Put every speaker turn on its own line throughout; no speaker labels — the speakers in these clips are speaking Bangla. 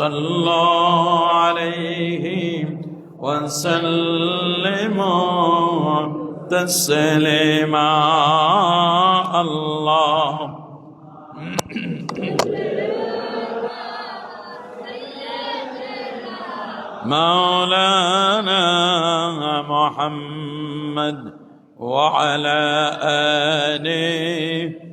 صلوا عليه وسلموا تسليما الله مولانا محمد وعلى آله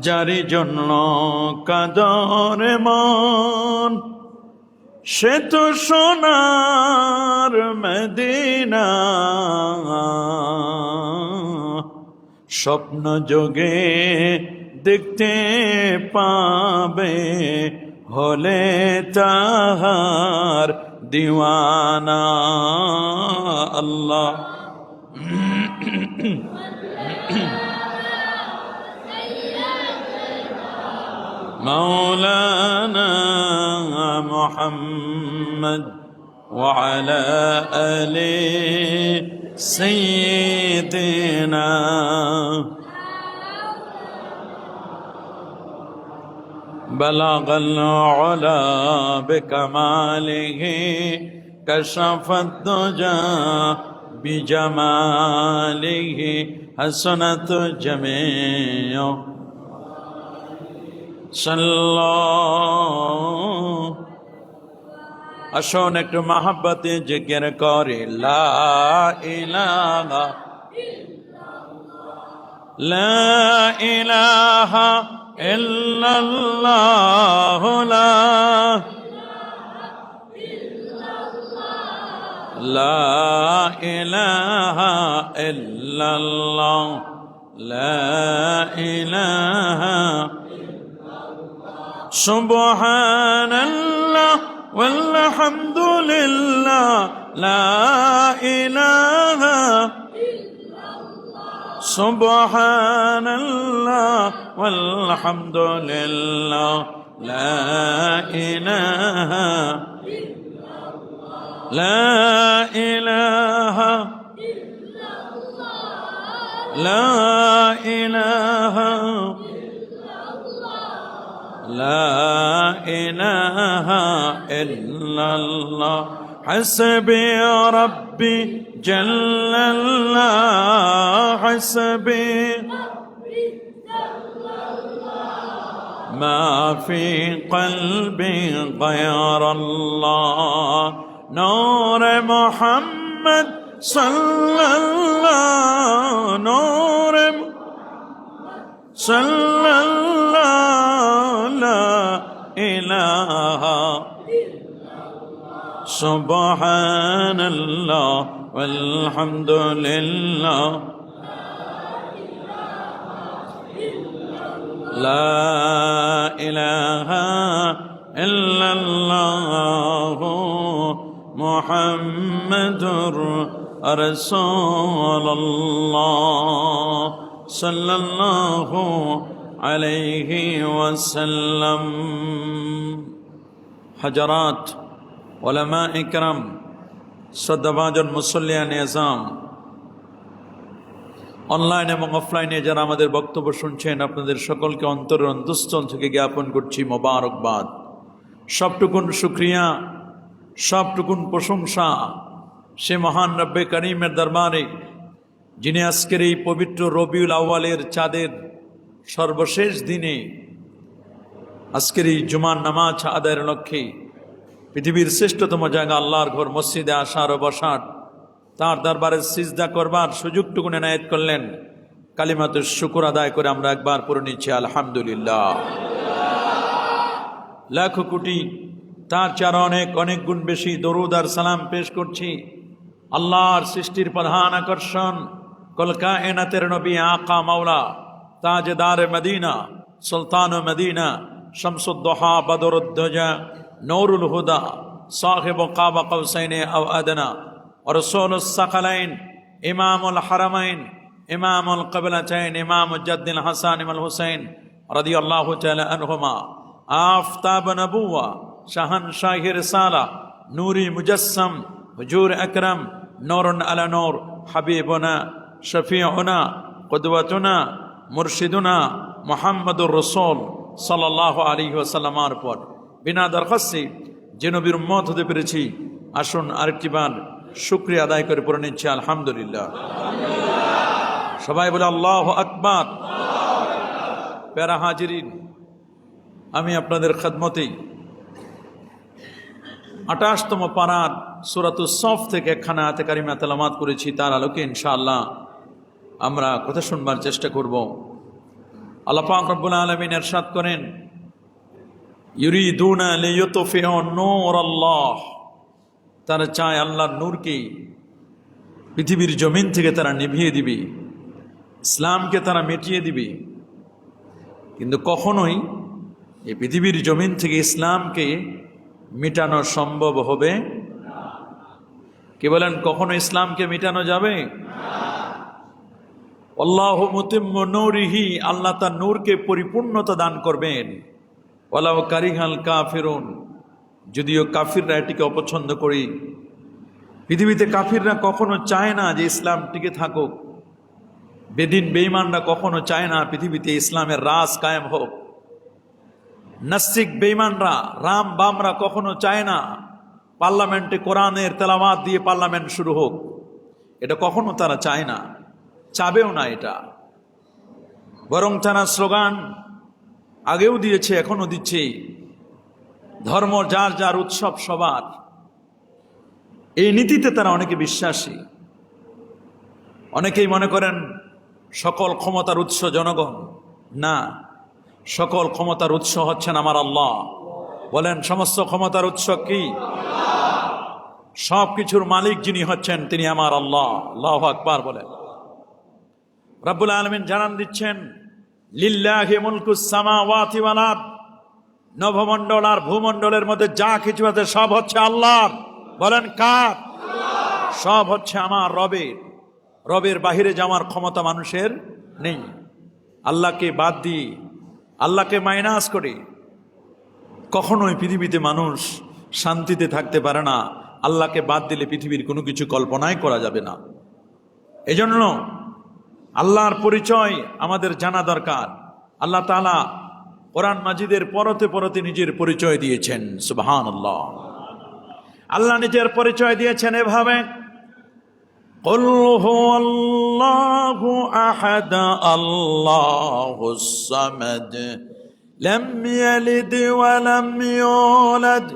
যারি জন্য কাঁদরে মন সে তো সোনার মদিনা স্বপ্ন যোগে দেখতে পাবে হলে তাহার দিওয়ানা আল্লাহ مولانا محمد وعلى آل سيدنا بلغ العلا بكماله كشف الدجى بجماله حسنت جميع আসুন একটু মহব্বতে জিকির করে লা ইলাহা ইল্লাল্লাহ লা ইলাহা ইল্লাল্লাহ লা ইলাহা সুবহানাল্লাহ والحمد لله لا إله إلا الله سبحان الله والحمد لله لا إله إلا الله لا إله إلا الله لا إله لا إله إلا الله حسبي ربي جل الله حسبي ما في قلبي غير الله نور محمد صلى الله نور صلى الله لا إله سبحان الله والحمد لله لا إله إلا الله محمد رسول الله صلى الله عليه وسلم حجرات علماء کرام শ্রদ্ধাভাজন মুসল্লিয়ান নিজাম অনলাইন এবং অফলাইনে যারা আমাদের বক্তব্য শুনছেন আপনাদের সকলকে অন্তরের অন্তঃস্থল থেকে জ্ঞাপন করছি মোবারকবাদ। সবটুকুন শুকরিয়া, সবটুকুন প্রশংসা সে মহান রব্বে করিমের দরবারে যিনি আজকের এই পবিত্র রবিউল আউয়ালের চাঁদের সর্বশেষ দিনে আজকের এই জুমার নামাজ আদায়ের লক্ষ্যে পৃথিবীর শ্রেষ্ঠতম জায়গা আল্লাহর ঘর মসজিদে আসার ও বসার, তার দরবারে সিজদা করবার সুযোগটুকু এনায়েত করলেন। কালিমাতুশ শুকর আদায় করে আমরা একবার পড়ে নিচ্ছি আলহামদুলিল্লাহ। লাখো কোটি তার চার অনেক অনেক গুণ বেশি দরুদ আর সালাম পেশ করছি আল্লাহর সৃষ্টির প্রধান আকর্ষণ কুল কায়নাতের নবী আকা মাওলা তাজদার মদিনা সুলতান মদিনা শামসুদ্দোহা বদরুদ্দোজা নূরুল হুদা সাহিব কাবা কৌসাইন আও আদনা রসূলুস সাকালাইন ইমামুল হারামাইন ইমামুল কিবলাতাইন ইমামুল জাদ্দিল হাসান ওয়াল হুসাইন রাদিয়াল্লাহু তাআলা আনহুমা আফতাব নবুওয়া শাহনশাহ রিসালা নূরি মুজাসসাম হুজুর আকরাম নূরুন আলা নূর হাবিবুনা শফিউনা কুদওয়াতুনা মুরশিদুনা মুহাম্মাদুর রাসূল সাল্লাল্লাহু আলাইহি ওয়াসাল্লামের পর বিনা দরখাস্তে যে নবীর উম্মত হতে পেরেছি, আসুন আরেকটিবার শুকরিয়া আদায় করে পড়ে নিচ্ছি আলহামদুলিল্লাহ। সবাই বলে আল্লাহু আকবার। প্যারা হাজিরিন, আমি আপনাদের খেদমতেই 28তম পারার সূরাতুস সফ থেকে একখানা আয়াতে কারিমা তেলাওয়াত করেছি। তার আলোকে ইনশাআল্লাহ আমরা কথা শুনবার চেষ্টা করব। আল্লাহ পাক রব্বুল আলামিন ইরশাদ করেন, ইউরিদুনা লিইউতফিউ নূরাল্লাহ, তারা চায় আল্লাহর নূরকে পৃথিবীর জমিন থেকে তারা নিভিয়ে দিবে, ইসলামকে তারা মিটিয়ে দিবে। কিন্তু কখনোই এই পৃথিবীর জমিন থেকে ইসলামকে মিটানো সম্ভব হবে? কে বলেন কখনো ইসলামকে মিটানো যাবে? আল্লাহু মুতিম্মু নূরিহি, আল্লাহ তার নূরকে পরিপূর্ণতা দান করবেন। ওয়ালাউ কারিহাল কাফিরুন, যদিও কাফিররা এটিকে অপছন্দ করে। পৃথিবীতে কাফিররা কখনো চায় না যে ইসলাম টিকে থাকুক। বেদিন বেঈমানরা কখনো চায় না পৃথিবীতে ইসলামের রাজ কায়েম হোক। নাস্তিক বেঈমানরা, রাম বামরা কখনো চায় না পার্লামেন্টে কোরআনের তেলাওয়াত দিয়ে পার্লামেন্ট শুরু হোক। এটা কখনো তারা চায় না, চাবেও না এটা। বরং তারা স্লোগান আগেও দিয়েছে, এখনো দিচ্ছে, ধর্ম যার যার, উৎসব সবার। এই নীতিতে তারা অনেকে বিশ্বাসী। অনেকেই মনে করেন সকল ক্ষমতার উৎস জনগণ। না, সকল ক্ষমতার উৎস হচ্ছেন আমার আল্লাহ। বলেন সমস্ত ক্ষমতার উৎস কি? সব কিছুর মালিক যিনি হচ্ছেন তিনি আমার আল্লাহ। আল্লাহু আকবার বলেন। রব্বুল আলামিন জানান দিচ্ছেন, লিল্লাহি মুলকুস সামাওয়াতি ওয়াল আরদ, নভমণ্ডল আর ভূমণ্ডলের মধ্যে যা কিছু আছে সব হচ্ছে আল্লাহর। বলেন কার? সব হচ্ছে আমার রবের। রবের বাহিরে যাওয়ার ক্ষমতা মানুষের নেই। আল্লাহকে বাদ দিয়ে, আল্লাহকে মাইনাস করে কখনোই পৃথিবীতে মানুষ শান্তিতে থাকতে পারে না। আল্লাহকে বাদ দিলে পৃথিবীর কোনো কিছু কল্পনাই করা যাবে না। এজন্য আল্লাহর পরিচয় আমাদের জানা দরকার। আল্লাহ তাআলা কোরআন মাজিদের পরতে পরতে নিজের পরিচয় দিয়েছেন। সুবহানাল্লাহ। আল্লাহ নিজের পরিচয় দিয়েছেন এভাবে, কুল হুয়াল্লাহু আহাদ আল্লাহুস সামাদ লাম ইয়ালিদ ওয়া লাম ইউলাদ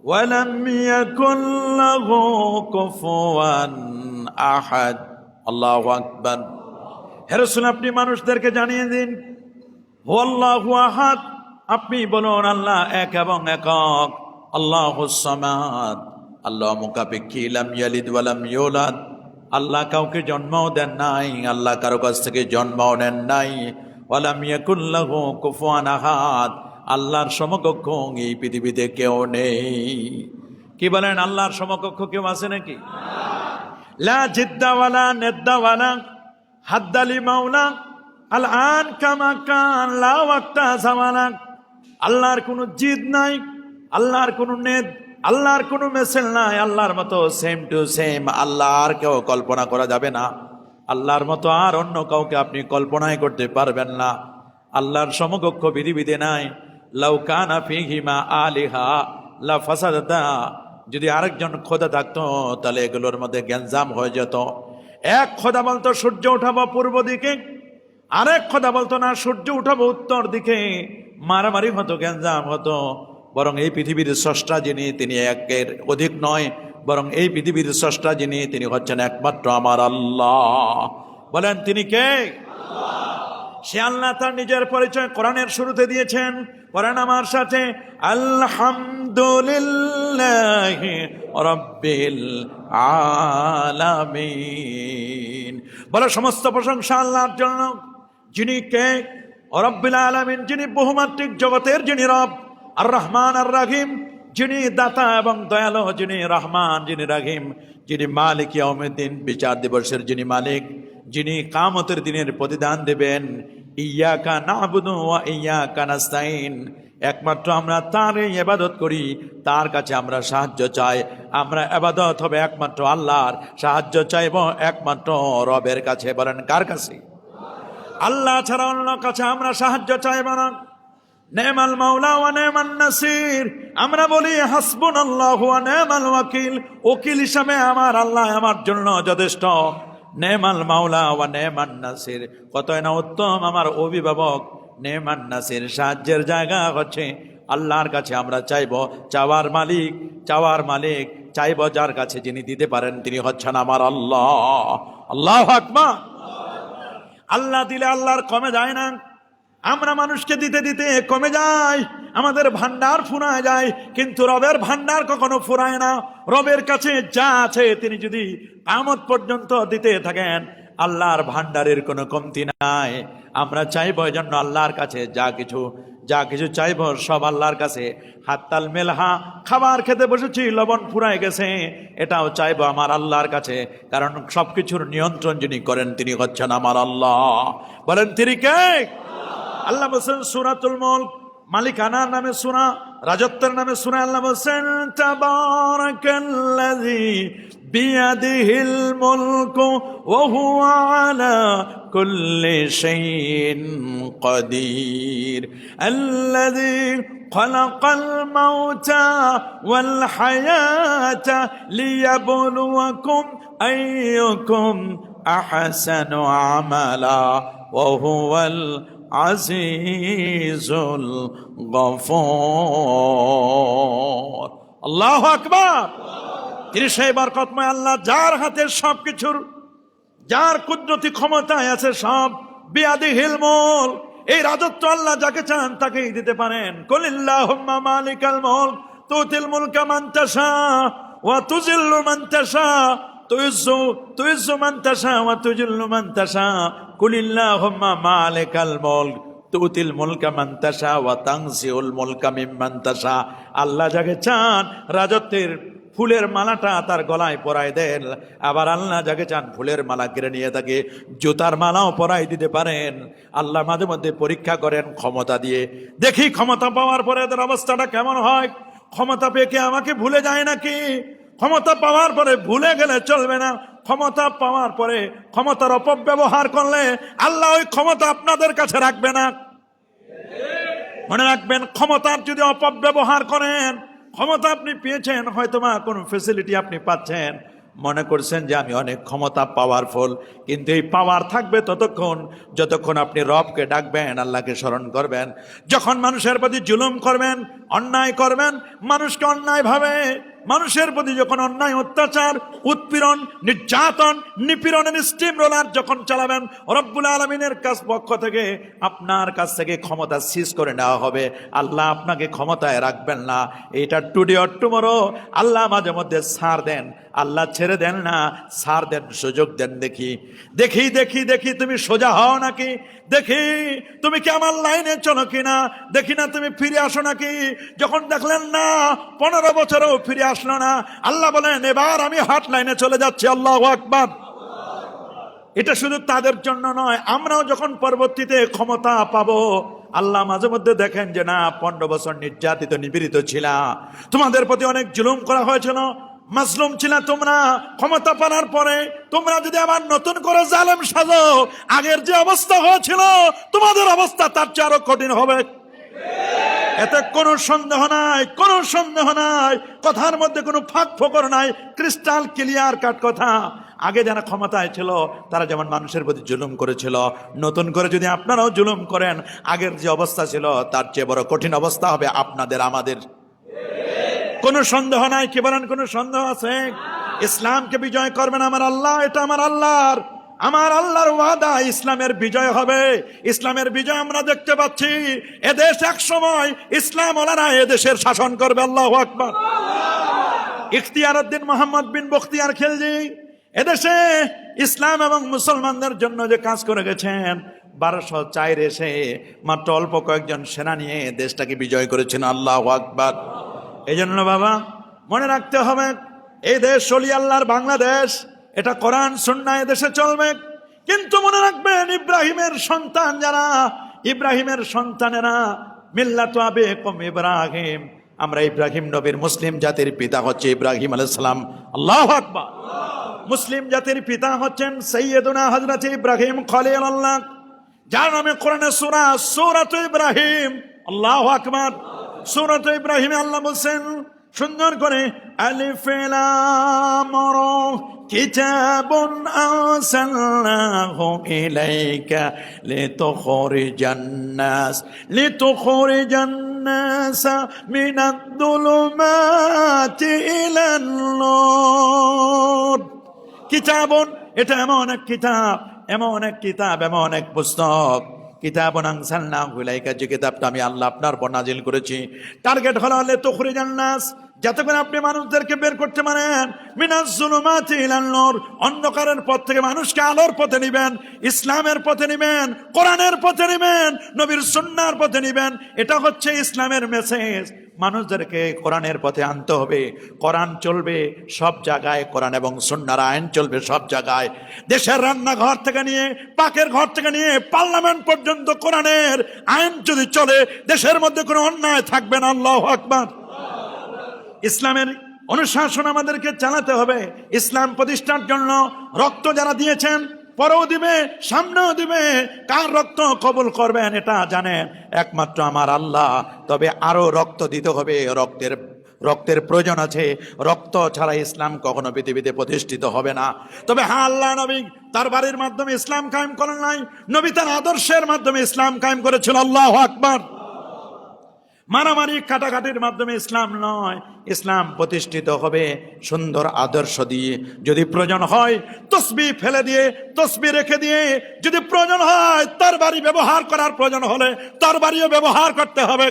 ওয়া লাম ইয়াকুল লাহু কুফুয়ান আহাদ। আল্লাহু আকবার। হে রাসূল, আপনি মানুষদেরকে জানিয়ে দিন, হুয়াল্লাহু আহাদ, আপনি বলুন আল্লাহ এক এবং একক। আল্লাহুস সামাদ, আল্লাহ মুকাপেক্ষী। লাম ইয়ালিদ ওয়া লাম ইউলাদ, আল্লাহ কাউকে জন্মও দেন নাই, আল্লাহ কারো কাছ থেকে জন্মও নেন নাই। ওয়া লাম ইয়াকুল লাহু কুফুয়ান আহাদ, আল্লাহর সমকক্ষ এই পৃথিবীতে কেউ নেই। কি বলেন, আল্লাহর সমকক্ষ কেউ আছে নাকি? লা জিদ্দা ওয়ালা নিদ্দা ওয়ালা হাদ্দালি মাওলা আল আন কামা কান লা ওয়াক্তা জামানা। আল্লাহর কোনো জিদ নাই, আল্লাহর কোনো নেদ, আল্লাহর কোনো মেসেল নাই। আল্লাহর মতো সেম টু সেম আল্লাহ আর কেউ কল্পনা করা যাবে না। আল্লাহর মতো আর অন্য কাউকে আপনি কল্পনাই করতে পারবেন না। আল্লাহর সমকক্ষ পৃথিবীতে নাই। লাউ কানা ফীহিমা আলিহা লা ফাসাদাতা, যদি আরেকজন খোদা থাকতো তাহলে এগুলোর মধ্যে গ্যাঞ্জাম হয়ে যেত। এক খোদা বলতো সূর্য উঠাবো পূর্ব দিকে, আরেক খোদা বলতো না সূর্য উঠাবো উত্তর দিকে, মারামারি হতো, গ্যাঞ্জাম হতো। বরং এই পৃথিবীর স্রষ্টা যিনি, তিনি একের অধিক নয়, বরং এই পৃথিবীর স্রষ্টা যিনি, তিনি হচ্ছেন একমাত্র আমার আল্লাহ। বলেন তিনি কে? সে আল্লাহ তার নিজের পরিচয় কোরআনের শুরুতে দিয়েছেন। পড়েন আমার সাথে, আলহামদুলিল্লাহি রাব্বিল আলামিন। বলে সমস্ত প্রশংসা আল্লাহর জন্য, যিনি কে? রব্বিল আলামিন, যিনি বহুমাত্রিক জগতের যিনি রব। আর রহমান আর রাহিম, যিনি দাতা এবং দয়ালু, যিনি রহমান, যিনি রাহিম, যিনি মালিক ইয়াউমিদ্দিন, বিচার দিবসের যিনি মালিক, যিনি কিয়ামতের দিনের প্রতিদান দেবেন। ইয়াকা না'বুদু ওয়া ইয়াকা নাস্তাইন, একমাত্র আমরা তারই ইবাদত করি, তার কাছে আমরা সাহায্য চাই। আমরা ইবাদত হবে একমাত্র আল্লাহর, সাহায্য চাইব একমাত্র রবের কাছে। বলেন কার কাছে? আল্লাহ ছাড়া অন্য কাছে আমরা সাহায্য চাইব না। নেমাল মাওলা ওয়া নেমান নাসির, আমরা বলি হাসবুনাল্লাহু ওয়া নেমাল ওয়াকিল, ওকিল হিসাবে আমার আল্লাহ আমার জন্য যথেষ্ট। নেমাল মাওলা ওয়া নেমান নাসির, কতই না উত্তম আমার অভিভাবক। নেমান নাসির, সাহায্যের জায়গা হচ্ছে আল্লাহর কাছে আমরা চাইব। চাওয়ার মালিক চাইব যার কাছে, যিনি দিতে পারেন তিনি হচ্ছেন আমার আল্লাহ। আল্লাহু আকবার। আল্লাহ দিলে আল্লাহর কমে যায় না, আমরা মানুষকে দিতে দিতে কমে যায়, আমাদের ভান্ডার ফুরায় যায়, কিন্তু রবের ভান্ডার কখনো ফুরায় না। রবের কাছে যা আছে তিনি যদি কিয়ামত পর্যন্ত দিতে থাকেন, আল্লাহর ভান্ডারের কোনো কমতি নাই। আমরা চাইবো এই জন্য আল্লাহর কাছে যা কিছু চাইবো সব আল্লাহর কাছে। হাত্তাল মেলহা, খাবার খেতে বসেছি লবণ ফুরায় গেছে, এটাও চাইবো আমার আল্লাহর কাছে, কারণ সবকিছুর নিয়ন্ত্রণ যিনি করেন তিনি হচ্ছেন আমার আল্লাহ। বলেন তিনি কে? আল্লাহ বলছেন সূরাতুল মুলক, মালিকানার নামে সূরা, রাজত্বের নামে সূরা। আল্লাহ বলছেন তাবারাকাল্লাযী বিয়াদিহিল মুলকু ওয়া হুয়া আলা কুল্লি শাইইন কাদির, আল্লাযী খালাকাল মাউতা ওয়াল হায়াতা লিয়াবলুয়াকুম আইয়ুকুম আহসানু আমালা ওয়া হুয়াল আজিজুল গফুর। আল্লাহু আকবার। তিনি সেই বরকতময় আল্লাহ, যার হাতে সবকিছুর, যার কুদরতি ক্ষমতায় আছে সব। বিয়াদিহিল মুলক, এই রাজত্ব আল্লাহ যাকে চান তাকেই দিতে পারেন। কুলিল্লাহুম্মা মালিকাল মুলক তুতিল মুলকা মান তাশা ওয়া তুযিল্লু মান তাশা তুইজ্জু মান তাশা ওয়া তুযিল্লু মান তাশা। কুলিল্লাহুম্মা মালিকাল মুলক তুতিল মুলকা মান তাশা ওয়া তানজিউল মুলকা মিম্মান তাশা। আল্লাহ যাকে চান রাজত্বের ফুলের মালাটা তার গলায় পরায় দেন, আবার আল্লাহ যাকে চান ফুলের মালা কেড়ে নিয়ে তাকে জুতার মালাও পরাই দিতে পারেন। আল্লাহ মাঝে মধ্যে পরীক্ষা করেন ক্ষমতা দিয়ে, দেখি ক্ষমতা পাওয়ার পরে এদের অবস্থাটা কেমন হয়। ক্ষমতা পেয়ে কি আমাকে ভুলে যায় নাকি? ক্ষমতা পাওয়ার পরে ভুলে গেলে চলবে না। ক্ষমতা পাওয়ার পরে ক্ষমতার অপব্যবহার করলে আল্লাহ ওই ক্ষমতা আপনাদের কাছে রাখবে না। মনে রাখবেন, ক্ষমতার যদি অপব্যবহার করেন, ক্ষমতা আপনি পেয়েছেন, হয়তোবা কোনো ফেসিলিটি আপনি পাচ্ছেন, মনে করছেন যে আমি অনেক ক্ষমতা পাওয়ারফুল, কিন্তু এই পাওয়ার থাকবে ততক্ষণ যতক্ষণ আপনি রবকে ডাকবেন, আল্লাহকে স্মরণ করবেন। যখন মানুষের প্রতি জুলুম করবেন, অন্যায় করবেন, মানুষকে অন্যায় ভাবে, মানুষের প্রতি যখন অন্যায় অত্যাচার, উৎপীড়ন, নির্যাতন, নিপীড়নের স্টিম রোলার যখন চালাবেন, রব্বুল আলামিনের পক্ষ থেকে আপনার কাছ থেকে ক্ষমতা সিজ করে নেওয়া হবে। আল্লাহ আপনাকে ক্ষমতায় রাখবেন না। এটা টুডে অর টুমরো। আল্লাহ মাঝে মধ্যে ছাড় দেন, আল্লাহ ছেড়ে দেন না, ছাড় দেন, সুযোগ দেন। দেখি তুমি সোজা হও নাকি, দেখি তুমি কি আমার লাইনে চলো কিনা, দেখি না তুমি ফিরে আসো নাকি। যখন দেখলেন না 15 বছরেও ফিরে আসলো না, আল্লাহ বলেন এবার আমি হট লাইনে চলে যাচ্ছি। আল্লাহু আকবার। এটা শুধু তাদের জন্য নয়, আমরাও যখন পরবর্তীতে ক্ষমতা পাবো, আল্লাহ মাঝে মধ্যে দেখেন যে না 15 বছর নির্যাতিত নিপীড়িত ছিলা, তোমাদের প্রতি অনেক জুলুম করা হয়েছিল, মাজলুম ছিল তোমরা, ক্ষমতা পাওয়ার পরে তোমরা যদি আবার নতুন করে জালেম সাজো, আগের যে অবস্থা হয়েছিল তোমাদের অবস্থা তার চেয়ে আরো কঠিন হবে। এতে কোনো সন্দেহ নাই, কথার মধ্যে কোনো ফাঁক ফোকর নাই, ক্রিস্টাল ক্লিয়ার কাট কথা। আগে যারা ক্ষমতায় ছিল তারা যেমন মানুষের প্রতি জুলুম করেছিল, নতুন করে যদি আপনারাও জুলুম করেন, আগের যে অবস্থা ছিল তার চেয়ে বড় কঠিন অবস্থা হবে আপনাদের আমাদের। কোনো সন্দেহ নাই। কি বলেন, কোনো সন্দেহ আছে? ইসলামকে বিজয় করবেন আমার আল্লাহ, এটা আমার আল্লাহর ওয়াদা। ইসলামের বিজয় হবে, ইসলামের বিজয় আমরা দেখতে পাচ্ছি। এদেশ এক সময় ইসলাম ওলারা এদেশের শাসন করবে। আল্লাহু আকবার। ইখতিয়ার উদ্দিন মোহাম্মদ বিন বখতিয়ার খিলজি এদেশে ইসলাম এবং মুসলমানদের জন্য যে কাজ করে গেছেন, 1204 এসে মাত্র অল্প কয়েকজন সেনা নিয়ে দেশটাকে বিজয় করেছেন। আল্লাহু আকবার। এই জন্য বাবা মনে রাখতে হবে, এই দেশ ওলি আল্লাহর বাংলাদেশ, এটা কোরআন সুন্নাহ দেশে চলবে। কিন্তু মনে রাখবেন, ইব্রাহিমের সন্তান যারা, ইব্রাহিমের সন্তানেরা, মিল্লাতু আবিকুম ইব্রাহিম, আমরা ইব্রাহিম নবীর, মুসলিম জাতির পিতা হচ্ছে ইব্রাহিম আলাইহিস সালাম। আল্লাহু আকবার। মুসলিম জাতির পিতা হচ্ছেন সাইয়্যিদুনা হযরত ইব্রাহিম খলিলুল্লাহ। যার নামে কোরআনের সূরা সূরাত ইব্রাহিম। আল্লাহু আকবার। সূরাত ইব্রাহিমে আল্লাহ বলছেন সুন্দর করে, আলিফ লাম রা কিতাবুন আরসালনাহু ইলাইকা লিতুখরিজান নাস মিনাদ দুলুমাতি ইলান নূর। কিতাবুন, এটা এমন এক কিতাব, এমন এক কিতাব, এমন এক পুস্তক। কিতাবুন আনসালনাহু ইলাইকা, যে কিতাবটা আমি আল্লাহ আপনার উপর নাজিল করেছি। টার্গেট হলো লিতুখরিজান নাস, যাতে করে আপনি মানুষদেরকে বের করতে পারেন মিনাজ যুলুমাতি ইলান নূর, অন্ধকারের পথ থেকে মানুষকে আলোর পথে নিবেন, ইসলামের পথে নিবেন, কোরআনের পথে নিবেন, নবীর সুন্নাহর পথে নিবেন। এটা হচ্ছে ইসলামের মেসেজ। মানুষদেরকে কোরআনের পথে আনতে হবে। কোরআন চলবে সব জায়গায়, কোরআন এবং সুন্নাহর আইন চলবে সব জায়গায়। দেশের রান্নাঘর থেকে নিয়ে, পাকের ঘর থেকে নিয়ে পার্লামেন্ট পর্যন্ত কোরআনের আইন যদি চলে, দেশের মধ্যে কোনো অন্যায় থাকবে না। আল্লাহু আকবার। ইসলামের অনুশাসন আমাদেরকে চালাতে হবে। ইসলাম প্রতিষ্ঠার জন্য রক্ত যারা দিয়েছেন, পরেও দিবে, সামনেও দিবে। কার রক্ত কবুল করবেন এটা জানেন একমাত্র আমার আল্লাহ। তবে আরো রক্ত দিতে হবে, রক্তের প্রয়োজন আছে। রক্ত ছাড়া ইসলাম কখনো পৃথিবীতে প্রতিষ্ঠিত হবে না। তবে হ্যাঁ, আল্লাহ নবী তার বাড়ির মাধ্যমে ইসলাম কায়েম করেন নাই, নবী তার আদর্শের মাধ্যমে ইসলাম কায়েম করেছিল। আল্লাহু আকবার। মারামারি কাটাকাটির মাধ্যমে ইসলাম নয়, ইসলাম প্রতিষ্ঠিত হবে সুন্দর আদর্শ দিয়ে। যদি প্রয়োজন হয় তসবিহ ফেলে দিয়ে, তসবিহ রেখে দিয়ে, যদি প্রয়োজন হয় তরবারি ব্যবহার করার প্রয়োজন হলে তরবারিও ব্যবহার করতে হবে।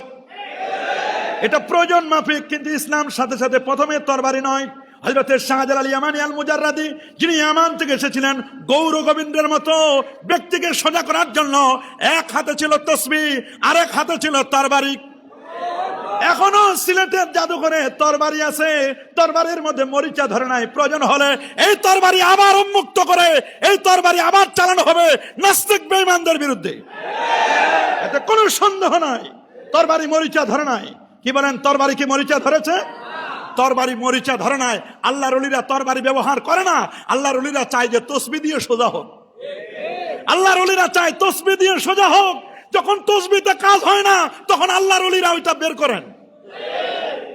এটা প্রয়োজন মাফিক। কিন্তু ইসলাম সাথে সাথে প্রথমে তরবারি নয়। হযরত শাহজালাল ইয়ামানি আল মুজাররাদি, যিনি ইয়ামান থেকে এসেছিলেন গৌর গোবিন্দের মতো ব্যক্তিকে সোজা করার জন্য, এক হাতে ছিল তসবিহ, আরেক হাতে ছিল তরবারি। এখনো সিলেটের জাদুঘরে তরবারি আছে, তরবারির মধ্যে মরিচা ধরে নাই। প্রয়োজন হলে এই তরবারি আবার উন্মুক্ত করে এই তরবারি আবার চালানো হবে নাস্তিক বেঈমানদের বিরুদ্ধে। এতে কোনো সন্দেহ নাই, তরবারি মরিচা ধরে নাই। কি বলেন, তরবারি কি মরিচা ধরেছে? তরবারি মরিচা ধরে নাই। আল্লাহর ওলিরা তরবারি ব্যবহার করে না। আল্লাহর ওলিরা চায় যে তসবিহ দিয়ে সোজা হোক। আল্লাহর ওলিরা চায় তসবিহ দিয়ে সোজা হোক। যখন তসবিহতে কাজ হয় না, তখন আল্লাহর ওলিরা ওইটা বের করেন,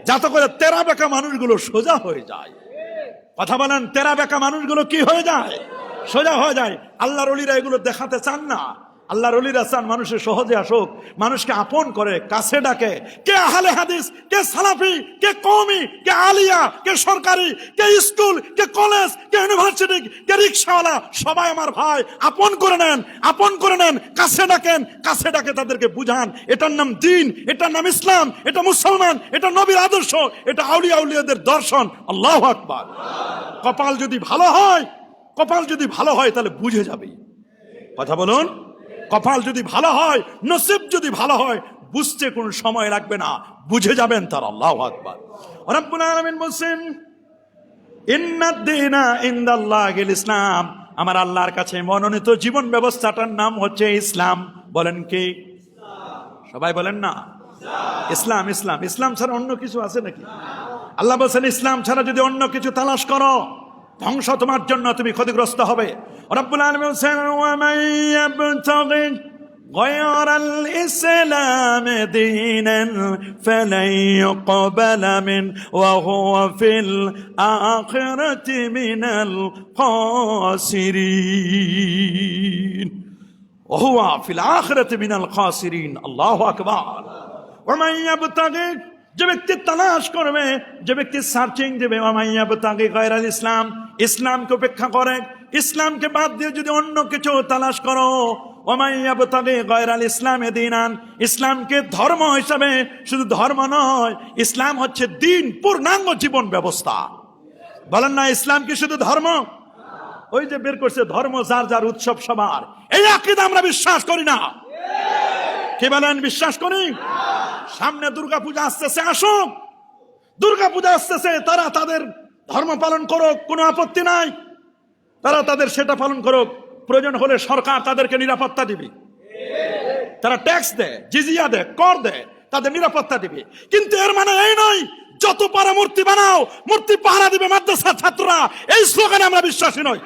যাতে করে তেরা বেঁকা মানুষগুলো সোজা হয়ে যায়। কথা বলেন, তেরা বেঁকা মানুষগুলো কি হয়ে যায়? সোজা হয়ে যায়। আল্লাহর ওলিরা এগুলো দেখাতে চান না। আল্লাহর ওলিরা চান মানুষের সহজে আসুক, মানুষকে আপন করে কাছে ডাকে। কে আহলে হাদিস, কে সালাফি, কে কওমি, কে আলিয়া, কে সরকারি, কে স্কুল, কে কলেজ, কে ইউনিভার্সিটি, কে রিক্সাওয়ালা, সবাই আমার ভাই। আপন করে নেন, আপন করে নেন, কাছে ডাকেন, কাছে ডাকে তাদেরকে বুঝান এটার নাম দিন, এটার নাম ইসলাম, এটা মুসলমান, এটা নবীর আদর্শ, এটা আউলিয়া উলিয়াদের দর্শন। আল্লাহু আকবার। কপাল যদি ভালো হয়, কপাল যদি ভালো হয় তাহলে বুঝে যাবে। কথা বলুন, কপাল যদি ভালো হয়, নসিব যদি ভালো হয়, বুঝতে কোনো সময় লাগবে না, বুঝে যাবেন তার। আল্লাহু আকবার। রব্বুল আলামিন বলেন, ইন্নাদ দীনা ইনদাল্লাহিল ইসলাম, আমার আল্লাহর কাছে মনোনীত জীবন ব্যবস্থাটার নাম হচ্ছে ইসলাম। বলেন কি? সবাই বলেন না ইসলাম। ইসলাম, ইসলাম ছাড়া অন্য কিছু আছে নাকি? আল্লাহ বলেন ইসলাম ছাড়া যদি অন্য কিছু তালাশ করো, ধ্বংস তোমার জন্য, তুমি ক্ষতিগ্রস্ত হবে। রব্বুল আলামিন বলেন, ওয়া মান ইয়াবতাগি গায়রাল ইসলাম দীনান ফালান ইউকবালা মিন ওয়া হুয়া ফিল আখিরাতি মিনাল খাসিরিন। ওয়া হুয়া ফিল আখিরাতি মিনাল খাসিরিন। আল্লাহু আকবার। ওয়া মান ইয়াবতাগি, যে ব্যক্তি তালাশ করবে, যে ব্যক্তি সার্চিং দেবে, গায়রাল ইসলাম, ইসলামকে উপেক্ষা করে, ইসলামকে বাদ দিয়ে যদি অন্য কিছু তালাশ করো, গায়রাল ইসলামে দীনান, ইসলামকে ধর্ম হিসাবে, শুধু ধর্ম নয়, ইসলাম হচ্ছে দিন, পূর্ণাঙ্গ জীবন ব্যবস্থা। বলেন না ইসলাম কি শুধু ধর্ম? ওই যে বের করছে ধর্ম যার যার, উৎসব সবার, এই আকীদা আমরা বিশ্বাস করি না। কি বলেন, বিশ্বাস করি? সামনে দুর্গাপূজা আসতেছে, আসুক, দুর্গাপূজা আসতেছে, তারা তাদের ধর্ম পালন করুক, কোনো আপত্তি নাই। তারা তাদের সেটা পালন করুক। প্রয়োজন হলে সরকার তাদেরকে নিরাপত্তা দিবে, তারা ট্যাক্স দেয়, জিজিয়া দেয়, কর দেয়, তাদের নিরাপত্তা দিবে। কিন্তু এর মানে এই নয় যত পারা মূর্তি বানাও, মূর্তি পাহারা দিবে মাদ্রাসার ছাত্ররা। এই স্লোগানে আমরা বিশ্বাসী নই।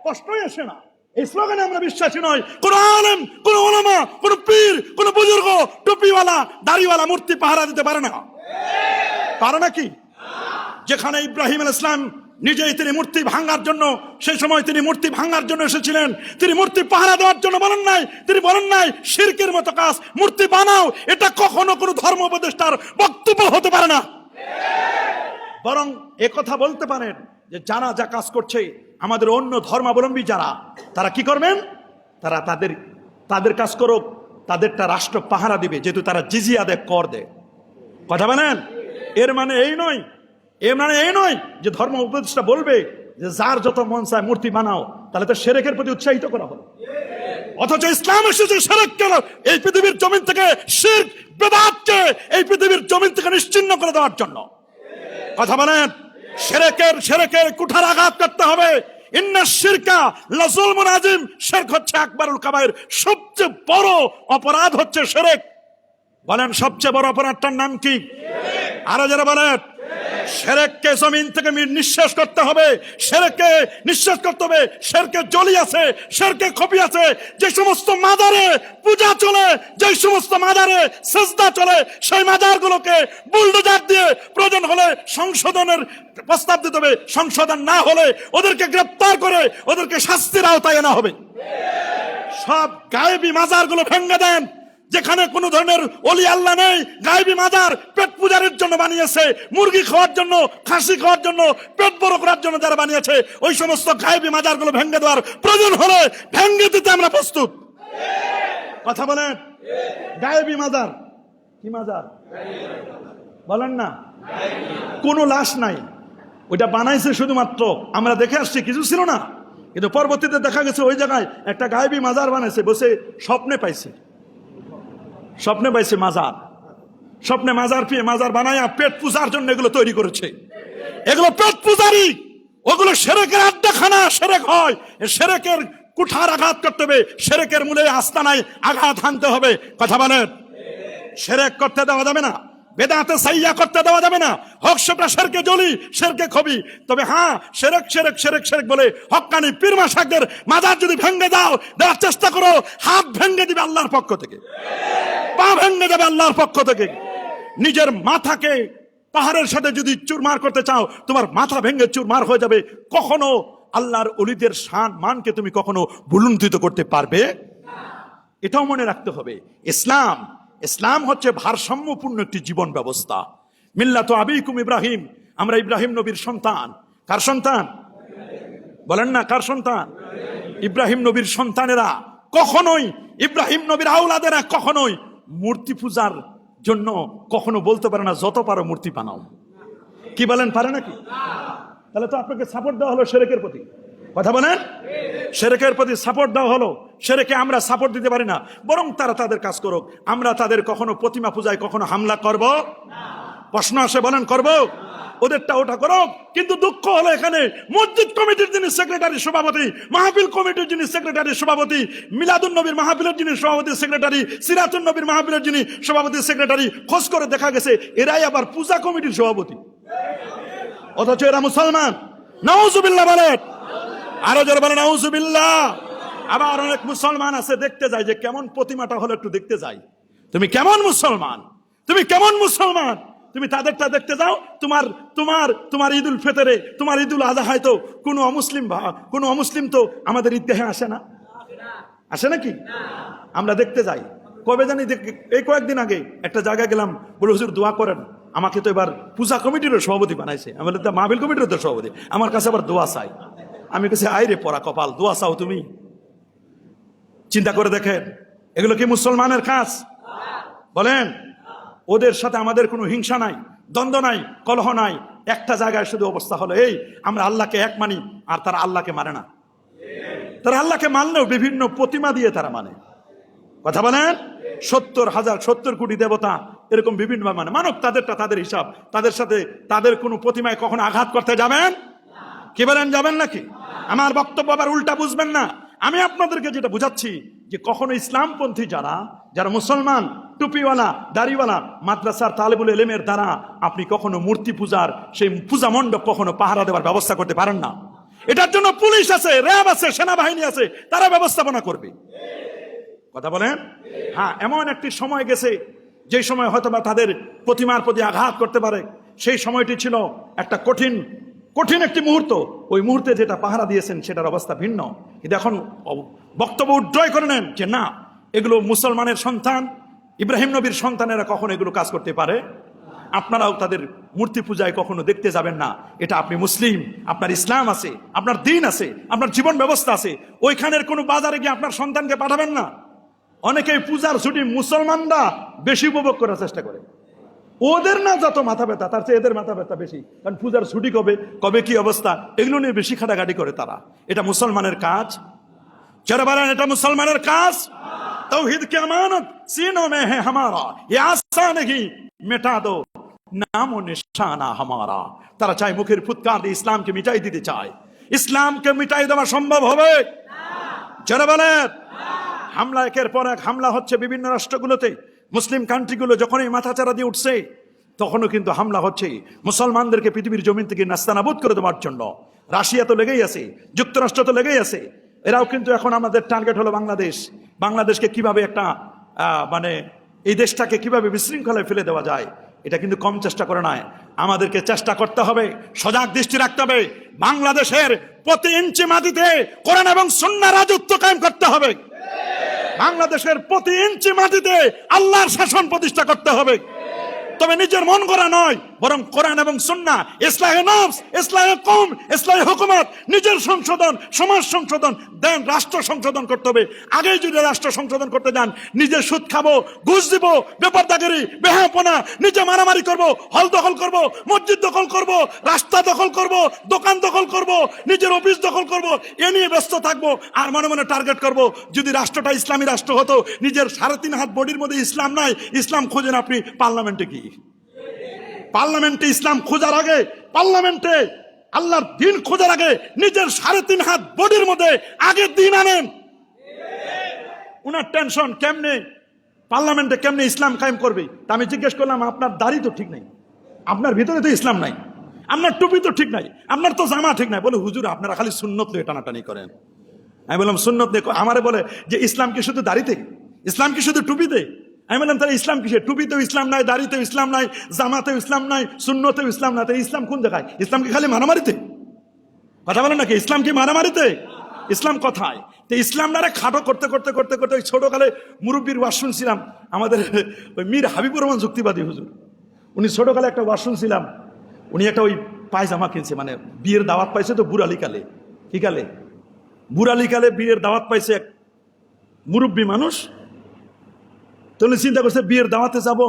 কষ্টই আসে না,
এই স্লোগানে আমরা বিশ্বাসী নই। কোন আলেম, কোন ওলামা, কোন পীর, কোন বুজুর্গ টুপিওয়ালা দাড়িওয়ালা মূর্তি পাহারা দিতে পারে না। পারে নাকি? যেখানে ইব্রাহিম আলাইহিস সালাম নিজেই তিনি মূর্তি ভাঙার জন্য, সেই সময় তিনি মূর্তি ভাঙার জন্য এসেছিলেন, তিনি মূর্তি পাহারা দেওয়ার জন্য বলেন নাই। তিনি বলেন নাই শিরকের মতো কাজ মূর্তি বানাও, এটা কখনো কোনো ধর্ম উপদেষ্টার বক্তব্য হতে পারে না। বরং একথা বলতে পারেন যে যারা যা কাজ করছে, আমাদের অন্য ধর্মাবলম্বী যারা, তারা কি করবেন? তারা তাদের কাজ করুক, তাদেরটা রাষ্ট্র পাহারা দিবে, যেহেতু তারা জিজিয়া দেয়, কর দেয়। কথা বলেন? এর মানে এই নয় যে ধর্ম উপদেষ্টা বলবে যে যার যত মন চায় মূর্তি বানাও, তাহলে তো শিরকের প্রতি উৎসাহিত করা হবে। অথচ ইসলাম এসেছে শিরককে এই পৃথিবীর জমিন থেকে, শিরক বিদআতকে এই পৃথিবীর জমিন থেকে নিশ্চিহ্ন করে দেওয়ার জন্য। কথা বলেন? শিরকের কুঠার আঘাত করতে হবে। ইন্না শিরকা লাযুলমুন আযীম, শিরক হচ্ছে আকবারুল কাবায়ের, সবচেয়ে বড় অপরাধ হচ্ছে শিরক। বলেন সবচেয়ে বড় অপরাধটার নাম কি? আরো যারা বলেন, শিরককে জমিন থেকে নিঃশেষ করতে হবে। শিরককে নিঃশেষ করতে হবে। শিরকে জলি আছে, শিরকে খপি আছে। যে সমস্ত মাজারে পূজা চলে, যে সমস্ত মাজারে সিজদা চলে, সেই মাজারগুলোকে বুলডোজার দিয়ে প্রয়োজন হলে সংশোধনের প্রস্তাব দিতে হবে। সংশোধন না হলে ওদেরকে গ্রেফতার করে ওদেরকে শাস্তির আওতায় আনা হবে। সব গায়েবী মাজারগুলো ভেঙে দেন। যেখানে কোনো ধরনের ওলি আল্লাহ নেই, গায়েবী মাজার পেট পূজারের জন্য বানিয়েছে, মুরগি খাওয়ার জন্য, খাসি খাওয়ার জন্য, পেট বড় করার জন্য যারা বানিয়েছে, ওই সমস্ত গায়েবী মাজারগুলো ভেঙে দেওয়ার প্রয়োজন হলে ভেঙে দিতে আমরা প্রস্তুত। কথা বলেন? গায়েবী মাজার কি মাজার বলেন না? কোনো লাশ নাই, ওইটা বানাইছে শুধুমাত্র, আমরা দেখে আসছি, কিছু ছিল না। কিন্তু পরবর্তীতে দেখা গেছে ওই জায়গায় একটা গায়েবী মাজার বানাইছে, বসে স্বপ্নে পাইছে মাজার, স্বপ্নে মাজার বানায়া পেট পূজার জন্য এগুলো তৈরি করেছে। এগুলো পেট পূজারি, ওগুলো শিরকের আড্ডাখানা। শিরক হয়, শিরকের কুঠার আঘাত করতে হবে, শিরকের মূলে আস্তানায় আঘাত হানতে হবে। কথা বলেন? শিরক করতে দেওয়া যাবে না, বেদাতে সাইয়া করতে দেওয়া যাবে না। হক সেটা শিরকে জলি, শিরকে খবি। তবে হ্যাঁ, শিরক বলে হক্কানি পীর মাশায়েখদের মাজার যদি ভেঙে দেওয়ার চেষ্টা করো, হাত ভেঙে দিবে আল্লাহর পক্ষ থেকে, পা ভেঙে যাবে আল্লাহর পক্ষ থেকে। নিজের মাথাকে পাহাড়ের সাথে যদি চুরমার করতে চাও, তোমার মাথা ভেঙে চুরমার হয়ে যাবে। কখনো আল্লাহর ওলিদের শান মানকে তুমি কখনো ভুলুণ্ঠিত করতে পারবে? এটাও মনে রাখতে হবে। ইসলাম হচ্ছে ভারসাম্যপূর্ণ একটি জীবন ব্যবস্থা। মিল্লাতু আবিকুম ইব্রাহিম, আমরা ইব্রাহিম নবীর সন্তান। কার সন্তান বলেন না? কার সন্তান? ইব্রাহিম নবীর সন্তানেরা কখনোই, ইব্রাহিম নবীর আওলাদেরা কখনোই মূর্তি পূজার জন্য কখনো বলতে পারে না যত পারো মূর্তি বানাও। কি বলেন? পারে নাকি? তাহলে তো আপনাকে সাপোর্ট দেওয়া হলো শিরকের প্রতি। কথা বলেন? শিরকের প্রতি সাপোর্ট দেওয়া হলো। শিরকে আমরা সাপোর্ট দিতে পারি না, বরং তারা তাদের কাজ করুক। আমরা তাদের কখনো প্রতিমা পূজায় কখনো হামলা করব না। প্রশ্ন আসে, বলেন করব? ওদেরটা ওটা করো। কিন্তু দুঃখ হলো এখানে মসজিদ কমিটির যিনি সেক্রেটারি সভাপতি, মাহফিল কমিটির যিনি সেক্রেটারি সভাপতি, মিলাদুন নবীর মাহফিলের যিনি সভাপতি সেক্রেটারি, সিরাতুন নবীর মাহফিলের যিনি সভাপতি সেক্রেটারি, খোঁজ করে দেখা গেছে এরাই আবার পূজা কমিটির সভাপতি, অথচ এরা মুসলমান। নাউজুবিল্লাহ বলেন, আরো জোরে বলেন নাউজুবিল্লাহ। আবার অনেক মুসলমান আছে, দেখতে যায় যে কেমন প্রতিমাটা হলো, একটু দেখতে যাই তুমি কেমন মুসলমান, তুমি কেমন মুসলমান। তুমি তাদেরটা দেখতে যাও, তোমার ঈদুল ফিতরে, তোমার ঈদুল আজহায় তো কোনো অমুসলিম তো আমাদের ঈদগাহে আসে নাকি? আমরা দেখতে যাই। কবে জানি, এই কয়েকদিন আগে একটা জায়গায় গেলাম, বলে হুজুর দোয়া করেন, আমাকে তো এবার পূজা কমিটির সভাপতি বানাইছে। আমি বললাম মাহফিল কমিটির তো সভাপতি, আমার কাছে আবার দোয়া চাই। আমি কাছে আইরে পড়া কপাল, দোয়া চাও তুমি? চিন্তা করে দেখেন, এগুলো কি মুসলমানের কাজ? বলেন? ওদের সাথে আমাদের কোনো হিংসা নাই, দ্বন্দ্ব নাই, কলহ নাই। একটা জায়গায় শুধু অবস্থা হলো এই, আমরা আল্লাহকে এক মানি আর তারা আল্লাহকে মানে না। তারা আল্লাহকে মানলেও বিভিন্ন প্রতিমা দিয়ে তারা মানে। কথা বলেন? 70 কোটি দেবতা এরকম বিভিন্ন মানে মানব, তাদেরটা তাদের হিসাব। তাদের সাথে তাদের কোনো প্রতিমায় কখনো আঘাত করতে যাবেন? কি বলেন, যাবেন নাকি? আমার বক্তব্য আবার উল্টা বুঝবেন না। আমি আপনাদেরকে যেটা বুঝাচ্ছি যে কখনো ইসলামপন্থী যারা মুসলমান, টুপিওয়ালা, দাড়িওয়ালা, মাদ্রাসার তালেবুল ইলমের দ্বারা আপনি কখনো মূর্তি পূজার সেই পূজা মণ্ডপ কখনো পাহারা দেওয়ার ব্যবস্থা করতে পারেন না। এটার জন্য পুলিশ আছে, র্যাব আছে, সেনাবাহিনী আছে, তারা ব্যবস্থাপনা করবে। কথা বলেন? হ্যাঁ, এমন একটি সময় গেছে যে সময় হয়তো বা তাদের প্রতিমার প্রতি আঘাত করতে পারে, সেই সময়টি ছিল একটা কঠিন কঠিন একটি মুহূর্ত। ওই মুহূর্তে যেটা পাহারা দিয়েছেন সেটার অবস্থা ভিন্ন। কিন্তু এখন বক্তব্য উড্ডয় করে নেন যে না, এগুলো মুসলমানের সন্তান, ইব্রাহিম নবীর সন্তানেরা কখনো এগুলো কাজ করতে পারে। আপনারাও তাদের মূর্তি পূজায় কখনো দেখতে যাবেন না। এটা আপনি মুসলিম, আপনার ইসলাম আছে, আপনার দিন আছে, আপনার জীবন ব্যবস্থা আছে। ওইখানের কোনো বাজারে গিয়ে আপনার সন্তানকে পাঠাবেন না। অনেকেই পূজার ছুটি মুসলমানরা বেশি উপভোগ করার চেষ্টা করে। ওদের না যত মাথা ব্যথা, তার চেয়ে এদের মাথা ব্যথা বেশি। কারণ পূজার ছুটি কবে, কবে কি অবস্থা, এগুলো নিয়ে বেশি খাটাখাটি করে তারা। এটা মুসলমানের কাজ? যারা বলেন এটা মুসলমানের কাজ? तौहीद की अमानत सीनों में है हमारा, ये आसान नहीं मिटा दो नामो निशाना हमारा। তারা চায় মুখের ফুৎকার দিয়ে ইসলামকে মিটাই দিতে চায়। ইসলামকে মিটাই দেওয়া সম্ভব হবে? যারা বলেন হামলা, একের পর এক হামলা হচ্ছে বিভিন্ন রাষ্ট্রগুলোতে। মুসলিম কান্ট্রিগুলো যখনই মাথাচাড়া দিয়ে উঠছে, তখনও কিন্তু হামলা হচ্ছে মুসলমানদেরকে পৃথিবীর জমিন থেকে নাস্তানাবুদ করে দেওয়ার জন্য। রাশিয়া তো লেগেই আছে, যুক্তরাষ্ট্র তো লেগেই আছে। এরাও কিন্তু এখন আমাদের টার্গেট হলো বাংলাদেশ। বাংলাদেশকে কিভাবে একটা মানে এই দেশটাকে কিভাবে বিশৃঙ্খলায় ফেলে দেওয়া যায়, এটা কিন্তু কম চেষ্টা করে নয়। আমাদেরকে চেষ্টা করতে হবে, সজাগ দৃষ্টি রাখতে হবে। বাংলাদেশের প্রতি ইঞ্চি মাটিতে কোরআন এবং সুন্নাহ রাজত্ব কায়েম করতে হবে। বাংলাদেশের প্রতি ইঞ্চি মাটিতে আল্লাহর শাসন প্রতিষ্ঠা করতে হবে। তবে নিজের মন গড়া নয়, বরং কোরআন এবং সুন্নাহ, ইসলাহে নফস, ইসলাহে কওম, ইসলাহে হুকুমত, নিজের সংশোধন, সমাজ সংশোধন, দেন রাষ্ট্র সংশোধন করতে হবে। আগেই যদি রাষ্ট্র সংশোধন করতে যান, নিজে সুদ খাবো, ঘুষ দিব, বেপরদাগিরি, বেহাপনা, নিজে মারামারি করব, হল দখল করব, মসজিদ দখল করব, রাস্তা দখল করব, দোকান দখল করব, নিজের অফিস দখল করব, এ নিয়ে ব্যস্ত থাকবো। আর মনে মনে টার্গেট করব, যদি রাষ্ট্রটা ইসলামী রাষ্ট্র হতো, নিজের 3.5 হাত বডির মধ্যে ইসলাম নাই, ইসলাম খোঁজেন আপনি পার্লামেন্টে কি? পার্লামেন্টে ইসলাম খোঁজার আগে, পার্লামেন্টে আল্লাহর দিন খোঁজার আগে নিজের 3.5 হাত বডির মধ্যে আগে দিন আনেন। উনার টেনশন কেমনে পার্লামেন্টে কেমনে ইসলাম কায়েম করবে। তা আমি জিজ্ঞেস করলাম, আপনার দাড়ি তো ঠিক নাই, আপনার ভিতরে তো ইসলাম নাই, আপনার টুপি তো ঠিক নাই, আপনার তো জামা ঠিক নাই। বলে হুজুর আপনারা খালি সুন্নত নিয়ে টানাটানি করেন। আমি বললাম সুন্নত নিয়ে? আমারে বলে যে ইসলাম কি শুধু দাড়িতে, ইসলাম কি শুধু টুপিতে? আমি বললাম তাহলে ইসলাম কিসে? টুপিতেও ইসলাম নাই, দাড়িতেও ইসলাম নাই, জামাতেও ইসলাম নাই, সুন্নতেও ইসলাম নাই। তাই ইসলাম কোন জায়গায়? ইসলাম কি খালি মারামারিতে? কথা বলেন নাকি? ইসলাম কি মারামারিতে? ইসলাম কথায়। তো ইসলাম না খাটো করতে করতে করতে করতে ওই ছোটকালে মুরব্বীর ওয়াজ শুনছিলাম, আমাদের ওই মীর হাবিবুর রহমান যুক্তিবাদী হুজুর, উনি ছোটকালে একটা ওয়াজ শুনছিলাম। উনি একটা ওই পায়জামা কিনছে, মানে বিয়ের দাওয়াত পাইছে তো বুড়ালি কালে। কি কালে? বুড়ালি কালে বিয়ের দাওয়াত পাইছে এক মুরব্বী মানুষ। তাহলে চিন্তা করছে বিয়ের দাওয়াতে যাব,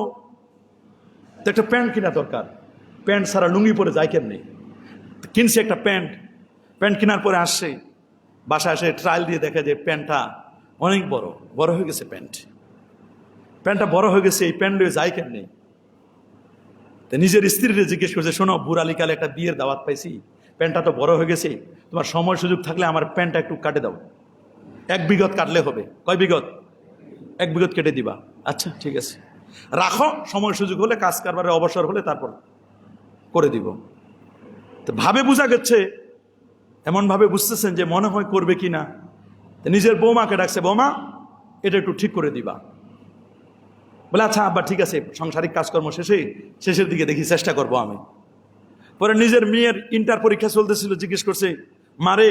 তো একটা প্যান্ট কিনা দরকার। প্যান্ট ছাড়া লুঙ্গি পরে যায় কেমনি? কিনছে একটা প্যান্ট। প্যান্ট কেনার পরে আসছে, বাসায় আসে ট্রায়াল দিয়ে দেখে যে প্যান্টটা অনেক বড়, বড় হয়ে গেছে। প্যান্টটা বড় হয়ে গেছে, এই প্যান্ট লয়ে যায় কেমনি? তো নিজের স্ত্রীকে জিজ্ঞেস করছে, শোনো বুড়ালিকালে একটা বিয়ের দাওয়াত পাইছি, প্যান্টটা তো বড় হয়ে গেছে, তোমার সময় সুযোগ থাকলে আমার প্যান্টটা একটু কাটে দাও। 1 বিঘত কাটলে হবে। কয় বিঘত? 1 বিঘত কেটে দিবা। আচ্ছা ঠিক আছে, রাখো, সময় সুযোগ হলে, কাজ কারবারে অবসর হলে তারপর করে দিব। তো ভাবে বোঝা গেছে, এমন ভাবে বুঝতেছেন যে মনে হয় করবে কিনা। নিজের বৌমাকে ডাকছে, বৌমা এটা একটু ঠিক করে দিবা। বলে আচ্ছা আব্বা ঠিক আছে, সাংসারিক কাজকর্ম শেষের দিকে দেখি, চেষ্টা করব আমি। পরে নিজের মেয়ের ইন্টার পরীক্ষা চলতেছিল, জিজ্ঞেস করছে, মারে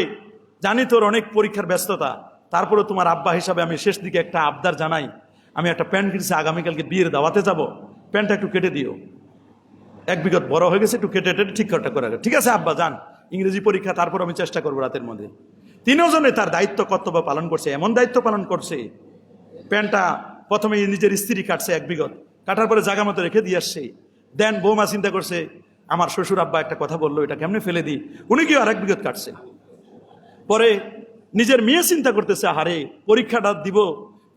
জানি তোর অনেক পরীক্ষার ব্যস্ততা, তারপরে তোমার আব্বা হিসাবে আমি শেষ দিকে একটা আবদার জানাই, আমি একটা প্যান্ট কিনছি, আগামীকালকে বিয়ের দাওয়াতে যাব, প্যান্টটা একটু কেটে দিও। 1 বিঘত বড় হয়ে গেছে, একটু কেটে ঠিক করে। ঠিক আছে আব্বা যান, ইংরেজি পরীক্ষা, তারপর আমি চেষ্টা করবো রাতের মধ্যে। 3 জনে তার দায়িত্ব কর্তব্য পালন করছে। এমন দায়িত্ব পালন করছে, প্যান্টটা প্রথমে নিজের স্ত্রী কাটছে 1 বিঘত, কাটার পরে জায়গা মতো রেখে দিয়ে আসছে। দেন বৌমা চিন্তা করছে, আমার শ্বশুর আব্বা একটা কথা বললো, এটা কেমনে ফেলে দিই, উনি কি আর 1 বিঘত কাটছে। পরে নিজের মেয়ে চিন্তা করতেছে, হারে পরীক্ষাটা দিব,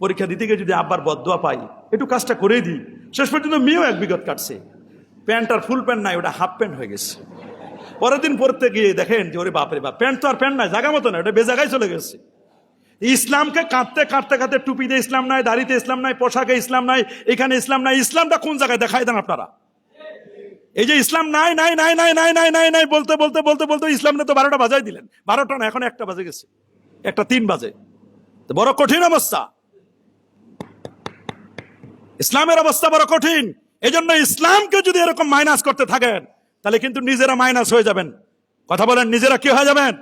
পরীক্ষা দিতে গিয়ে যদি আব্বার বদদোয়া পাই, একটু কাজটা করেই দিই। শেষ পর্যন্ত মেয়েও 1 বিঘত কাটছে। প্যান্ট আর ফুল প্যান্ট নাই, ওটা হাফ প্যান্ট হয়ে গেছে। পরের দিন পড়তে গিয়ে দেখেন যে ওরে বাপরে বাপ, প্যান্ট তো আর প্যান্ট নাই, জায়গা মতো না, ওটা বেজাগায় চলে গেছে। ইসলামকে কাঁদতে কাঁদতে কাঁদতে, টুপিতে ইসলাম নাই, দাড়িতে ইসলাম নাই, পোশাকে ইসলাম নাই, এখানে ইসলাম নাই। ইসলামটা কোন জায়গায় দেখায় দেন আপনারা? এই যে ইসলাম নাই নাই নাই নাই নাই নাই নাই নাই বলতে বলতে বলতে বলতে ইসলামে তো 12টা বাজাই দিলেন। 12টা না, এখন 1টা বাজে গেছে, 1:03 বাজে। তো বড় কঠিন অবস্থা, ইসলামের অবস্থা বড় কঠিন। এই জন্য ইসলামকে যদি এরকম মাইনাস করতে থাকেন তাহলে কিন্তু নিজেরা মাইনাস হয়ে যাবেন। কথা বলেন, নিজেরা কি হয়ে যাবেন?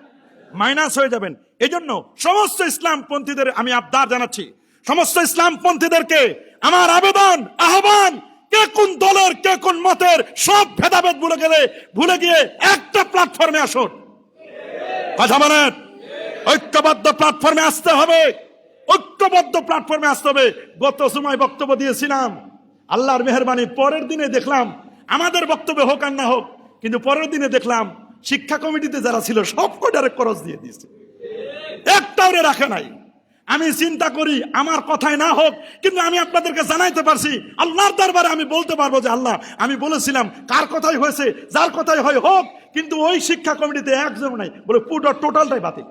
মাইনাস হয়ে যাবেন। এই জন্য সমস্ত ইসলামপন্থীদের আমি আবদার জানাচ্ছি, সমস্ত ইসলামপন্থীদেরকে আমার আবেদন, আহ্বান, কে কোন দলের, কে কোন মতের সব ভেদাভেদ ভুলে গিয়ে একটা প্ল্যাটফর্মে আসুন। কথা বলেন, ঐক্যবদ্ধ প্ল্যাটফর্মে আসতে হবে, ঐক্যবদ্ধ প্ল্যাটফর্মে আসতে হবে। গত সময় বক্তব্য দিয়েছিলাম, আল্লাহর মেহেরবানি পরের দিনে দেখলাম, আমাদের বক্তব্য হোক আর না হোক, কিন্তু পরের দিনে দেখলাম শিক্ষা কমিটিতে যারা ছিল সব কটারে খরচ দিয়ে দিয়েছে, একটাও রাখে নাই। আমি চিন্তা করি আমার কথায় না হোক, কিন্তু আমি আপনাদেরকে জানাইতে পারছি, আল্লাহর দরবারে আমি বলতে পারবো যে আল্লাহ, আমি বলেছিলাম কার কথাই হয়েছে, যার কথাই হয় হোক, কিন্তু ওই শিক্ষা কমিটিতে একজন নাই, বলে পুরো টোটালটাই বাতিল,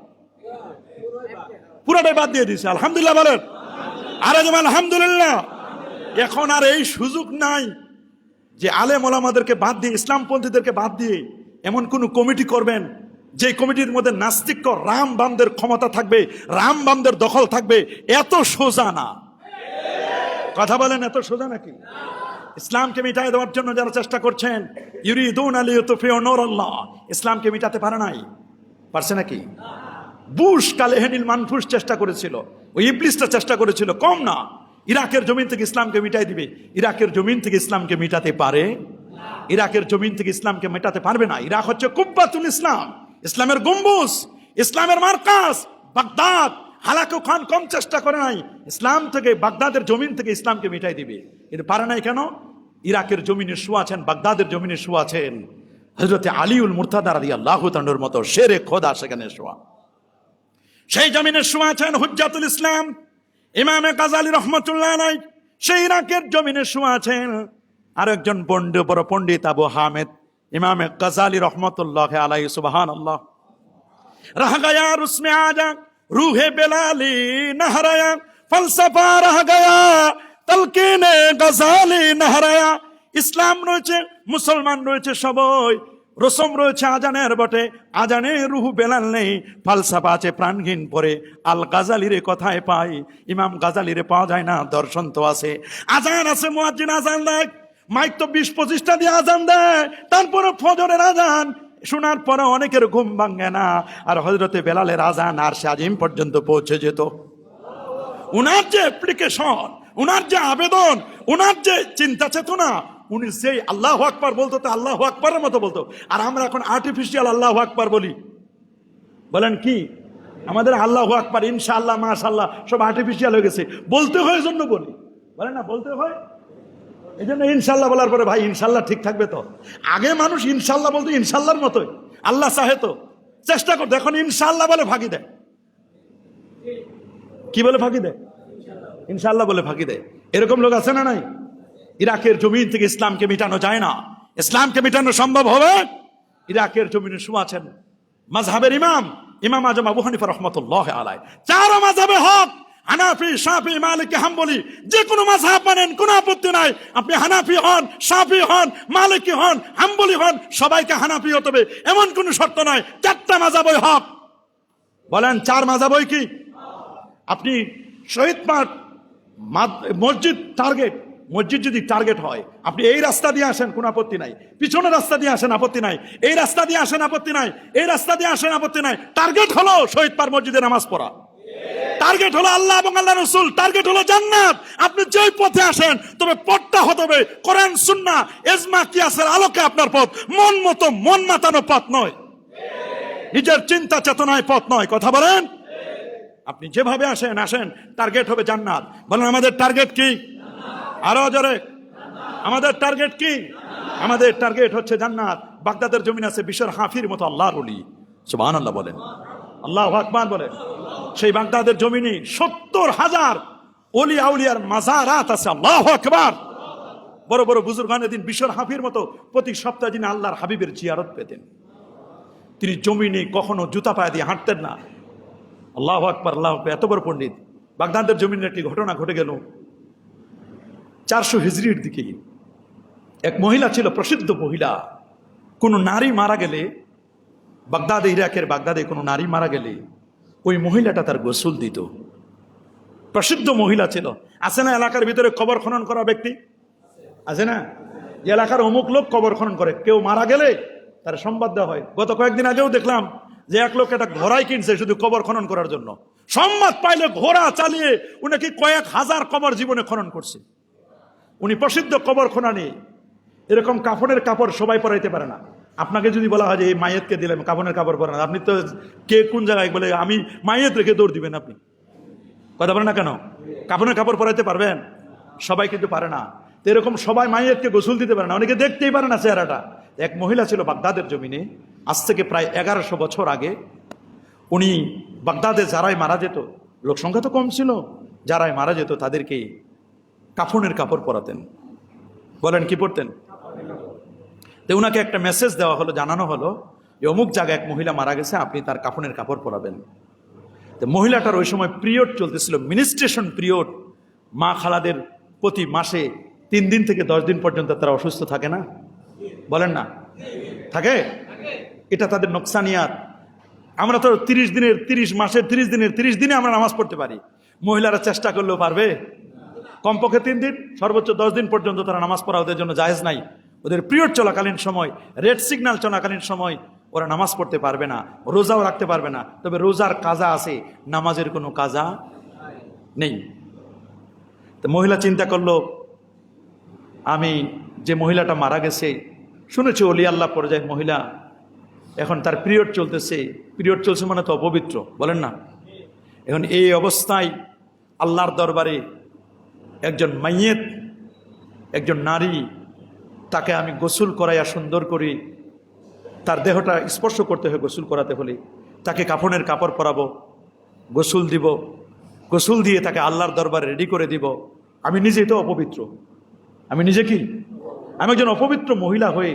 পুরোটাই বাদ দিয়ে দিয়েছে। আলহামদুলিল্লাহ বলেন, আরে যেমন আলহামদুলিল্লাহ। এখন আর এই সুযোগ নাই যে আলেম ওলামাদেরকে বাদ দিয়ে, ইসলামপন্থীদেরকে বাদ দিয়ে এমন কোন কমিটি করবেন যে কমিটির মধ্যে নাস্তিক রামবামদের ক্ষমতা থাকবে, রামবামদের দখল থাকবে। এত সোজা না, কথা বলেন, এত সোজা নাকি? ইসলামকে মিটাই দেওয়ার জন্য যারা চেষ্টা করছেন, ইউরিদুনা লিইউতফিউ নূরাল্লাহ, ইসলামকে মিটাতে পারে নাই, পারছে নাকি? বুশ কালেহেনিল মানফুস চেষ্টা করেছিল, ওই ইবলিসটা চেষ্টা করেছিল, কম না। ইরাকের জমিন থেকে ইসলামকে মিটাই দিবে, ইরাকের জমিন থেকে ইসলামকে মিটাতে পারে? ইরাকের জমিন থেকে ইসলামকে মেটাতে পারবে না। ইরাক হচ্ছে কুব্বাতুল ইসলাম, ইসলামের গম্বুজ, ইসলামের মার্কাজ বাগদাদ। হালাকু খান কম চেষ্টা করে নাই ইসলাম থেকে, বাগদাদের জমিন থেকে ইসলামকে মিটাই দিবে, কিন্তু পারে নাই কেন? ইরাকের জমিনে শুয়ে আছেন, বাগদাদের জমিনে শুয়ে আছেন হযরতে আলীউল মুরতাদা রাদিয়াল্লাহু তাআলার মতো শেরে খোদা, সেখানে শোয়া, সেই জমিনে শুয়ে আছেন হুজ্জাতুল ইসলাম ইমামে গাজালি রহমাতুল্লাহ আলাইহি, সেই ইরাকের জমিনে শুয়ে আছেন আরেকজন বড় পণ্ডিত আবু হামেদ ইমামে গাজালি রহমতুল্লাহ আলাইহি। সুবহানাল্লাহ। রহ গয়া রুসমে আজা রুহে বেলালি নহরায়া, ফলসফা রহ গয়া তলকিনে গাজালি নহরায়া। ইসলাম রয়েছে, মুসলমান রয়েছে সবাই, রসম রয়েছে আজানের বটে, আজানে রুহু বেলাল নেই, ফালসাফা আছে প্রাণহীন পরে। আল গাজালিরে কথায় পাই, ইমাম গাজালিরে পাওয়া যায় না, দর্শন তো আছে। আজান আছে, মুয়াজ্জিন আজান দেয়, মাইক তো 20-25টা দিয়ে আজান দেয়, তারপরে ফজরের আজান শোনার পরে অনেকের ঘুম ভাঙে না, আর হযরতে বেলালের আজান আরশে আজিম পর্যন্ত পৌঁছে যেত। উনার যে অ্যাপ্লিকেশন, উনার যে আবেদন, উনার যে চিন্তা চেতনা, উনি সেই আল্লাহু আকবার বলতো তো আল্লাহু আকবারের মতো বলতো। আর আমরা এখন আর্টিফিশিয়াল আল্লাহু আকবার বলি, বলেন কি? আমাদের আল্লাহু আকবার, ইনশাআল্লাহ, মাশাআল্লাহ সব আর্টিফিশিয়াল হয়ে গেছে, বলতে হয় জন্য বলি, বলেন না, বলতে হয় এই জন্য। ইনশাল্লাহ বলার পরে ভাই ইনশাল্লাহ ঠিক থাকবে তো? আগে মানুষ ইনশাল্লাহ বলতো ইনশাল্লাহর মতোই, আল্লাহ চাহে তো চেষ্টা করতো, এখন ইনশাল্লাহ বলে ফাঁকি দেয়। কি বলে ফাঁকি দেয়? ইনশাল্লাহ বলে ফাঁকি দেয়। এরকম লোক আছে না নাই? ইরাকের জমিন থেকে ইসলামকে মিটানো যায় না, ইসলামকে মিটানো সম্ভব হবে? ইরাকের জমিনে শুয়ে আছেন মাযহাবের ইমাম আজম আবু হানিফা রাহমাতুল্লাহ আলাইহি। চার মাযহাবে হক, হানাফি, শাফি, মালিকি, হাম্বলি, যে কোনো মাযহাব মানেন, কোনো আপত্তি নাই। আপনি হানাফি হন, শাফি হন, মালিকি হন, হাম্বলি হন, সবাইকে হানাফি হতে হবে এমন কোনো শর্ত নাই। 4টা মাযহাবই হক। বলেন 4 মাযহাবই কি? আপনি শহীদ মাঠ, মসজিদ টার্গেট, মসজিদ যদি টার্গেট হয়, আপনি এই রাস্তা দিয়ে আসেন, কোনো আপত্তি নাই, পিছনের রাস্তা দিয়ে আসেন, আপত্তি নাই, এই রাস্তা দিয়ে আসেন, আপত্তি নাই, এই রাস্তা দিয়ে আসেন, আপত্তি নাই। টার্গেট হলো শহীদ পার মসজিদে নামাজ পড়া, টার্গেট হলো আল্লাহ এবং আল্লাহ রাসূল, টার্গেট হলো জান্নাত। আপনি যেই পথে আসেন, তবে পথটা হতে হবে কোরআন সুন্নাহ ইজমা কিয়াসের আলোকে আপনার পথ, মন মতো মন মাতানো পথ নয়, নিজের চিন্তা চেতনায় পথ নয়। কথা বলেন, আপনি যেভাবে আসেন, টার্গেট হবে জান্নাত। বলেন আমাদের টার্গেট কি? আরো জোরে, আমাদের টার্গেট কি? আমাদের টার্গেট হচ্ছে জান্নাত। বাগদাদের জমিন আছে বিশর হাফির মতো আল্লাহর ওলি, সুবহানাল্লাহ বলেন, আল্লাহু আকবার বলেন। সেই বাগদাদের জমিনে 70,000 ওলি আউলিয়ার মাজারাত আছে, আল্লাহু আকবার। বড় বড় বুজুর্গানের দিন বিশর হাফির মতো প্রতি সপ্তাহে দিন আল্লাহর হাবিবের জিয়ারত পেতেন। তিনি জমিনে কখনো জুতা পায়ে দিয়ে হাঁটতেন না। আল্লাহু আকবার, আল্লাহু আকবার, এত বড় পণ্ডিত। বাগদাদের জমিনের একটি ঘটনা ঘটে গেল 400 হিজরির দিকে। এক মহিলা ছিল, প্রসিদ্ধ মহিলা। কোনো নারী মারা গেলে, বাগদাদে, ইরাকের বাগদাদে কোনো নারী মারা গেলে ওই মহিলাটা তার গোসল দিত। প্রসিদ্ধ মহিলা ছিল। আছে না এলাকার ভিতরে কবর খনন করা ব্যক্তি? আছে না? এলাকার অমুক লোক কবর খনন করে, কেউ মারা গেলে তার সংবাদ দেওয়া হয়। গত কয়েকদিন আগেও দেখলাম যে এক লোক একটা ঘোড়াই কিনছে শুধু কবর খনন করার জন্য। সংবাদ পাইলে ঘোড়া চালিয়ে উনি কি কয়েক হাজার কবর জীবনে খনন করছে। উনি প্রসিদ্ধ কবর খননে। এরকম কাফনের কাপড় সবাই পরাইতে পারে না। আপনাকে যদি বলা হয় যে এই মাইয়েতকে দিলাম কাফনের কাপড় পরান, আপনি তো কে কোন জায়গায় বলে আমি মাইয়েত রেখে দৌড় দিবেন আপনি? কথা বলেন না কেন? কাফনের কাপড় পরাইতে পারবেন? সবাই কিন্তু পারে না। তো এরকম সবাই মাইয়েতকে গোসল দিতে পারে না, অনেকে দেখতেই পারে না চেহারাটা। এক মহিলা ছিল বাগদাদের জমিনে, আজ থেকে প্রায় 1100 বছর আগে। উনি বাগদাদে যারাই মারা যেত, লোক সংখ্যা তো কম ছিল, যারাই মারা যেত তাদেরকে কাফনের কাপড় পরাতেন। বলেন কি পড়তেন? তো উনাকে একটা মেসেজ দেওয়া হলো, জানানো হলো যে অমুক জায়গায় এক মহিলা মারা গেছে, আপনি তার কাফনের কাপড় পরাবেন। তো মহিলাটার ওই সময় পিরিয়ড চলতেছিল, মিনিস্ট্রেশন পিরিয়ড। মা খালাদের প্রতি মাসে 3 দিন থেকে 10 দিন পর্যন্ত তারা অসুস্থ থাকে না? বলেন না থাকে? এটা তাদের নোকসানিয়াত। আমরা তো 30 মাসের 30 দিনে আমরা নামাজ পড়তে পারি। মহিলারা চেষ্টা করলেও পারবে? কমপক্ষে 3 দিন, সর্বোচ্চ 10 দিন পর্যন্ত তারা নামাজ পড়া ওদের জন্য জায়েজ নাই। ওদের পিরিয়ড চলাকালীন সময়, রেড সিগন্যাল চলাকালীন সময় ওরা নামাজ পড়তে পারবে না, রোজাও রাখতে পারবে না। তবে রোজার কাজা আছে, নামাজের কোনো কাজা নেই। তো মহিলা চিন্তা করলো, আমি যে মহিলাটা মারা গেছে, শুনেছি অলি আল্লাহ পর্যায়ের মহিলা, এখন তার পিরিয়ড চলতেছে। পিরিয়ড চলছে মানে তো অপবিত্র, বলেন না? এখন এই অবস্থায় আল্লাহর দরবারে একজন মাইয়েত, একজন নারী, তাকে আমি গোসল করাইয়া সুন্দর করি, তার দেহটা স্পর্শ করতে হয় গোসল করাতে হলে, তাকে কাফনের কাপড় পরাবো, গোসল দিব, গোসল দিয়ে তাকে আল্লাহর দরবারে রেডি করে দিব। আমি নিজেই তো অপবিত্র, আমি নিজে কি, আমি একজন অপবিত্র মহিলা হয়ে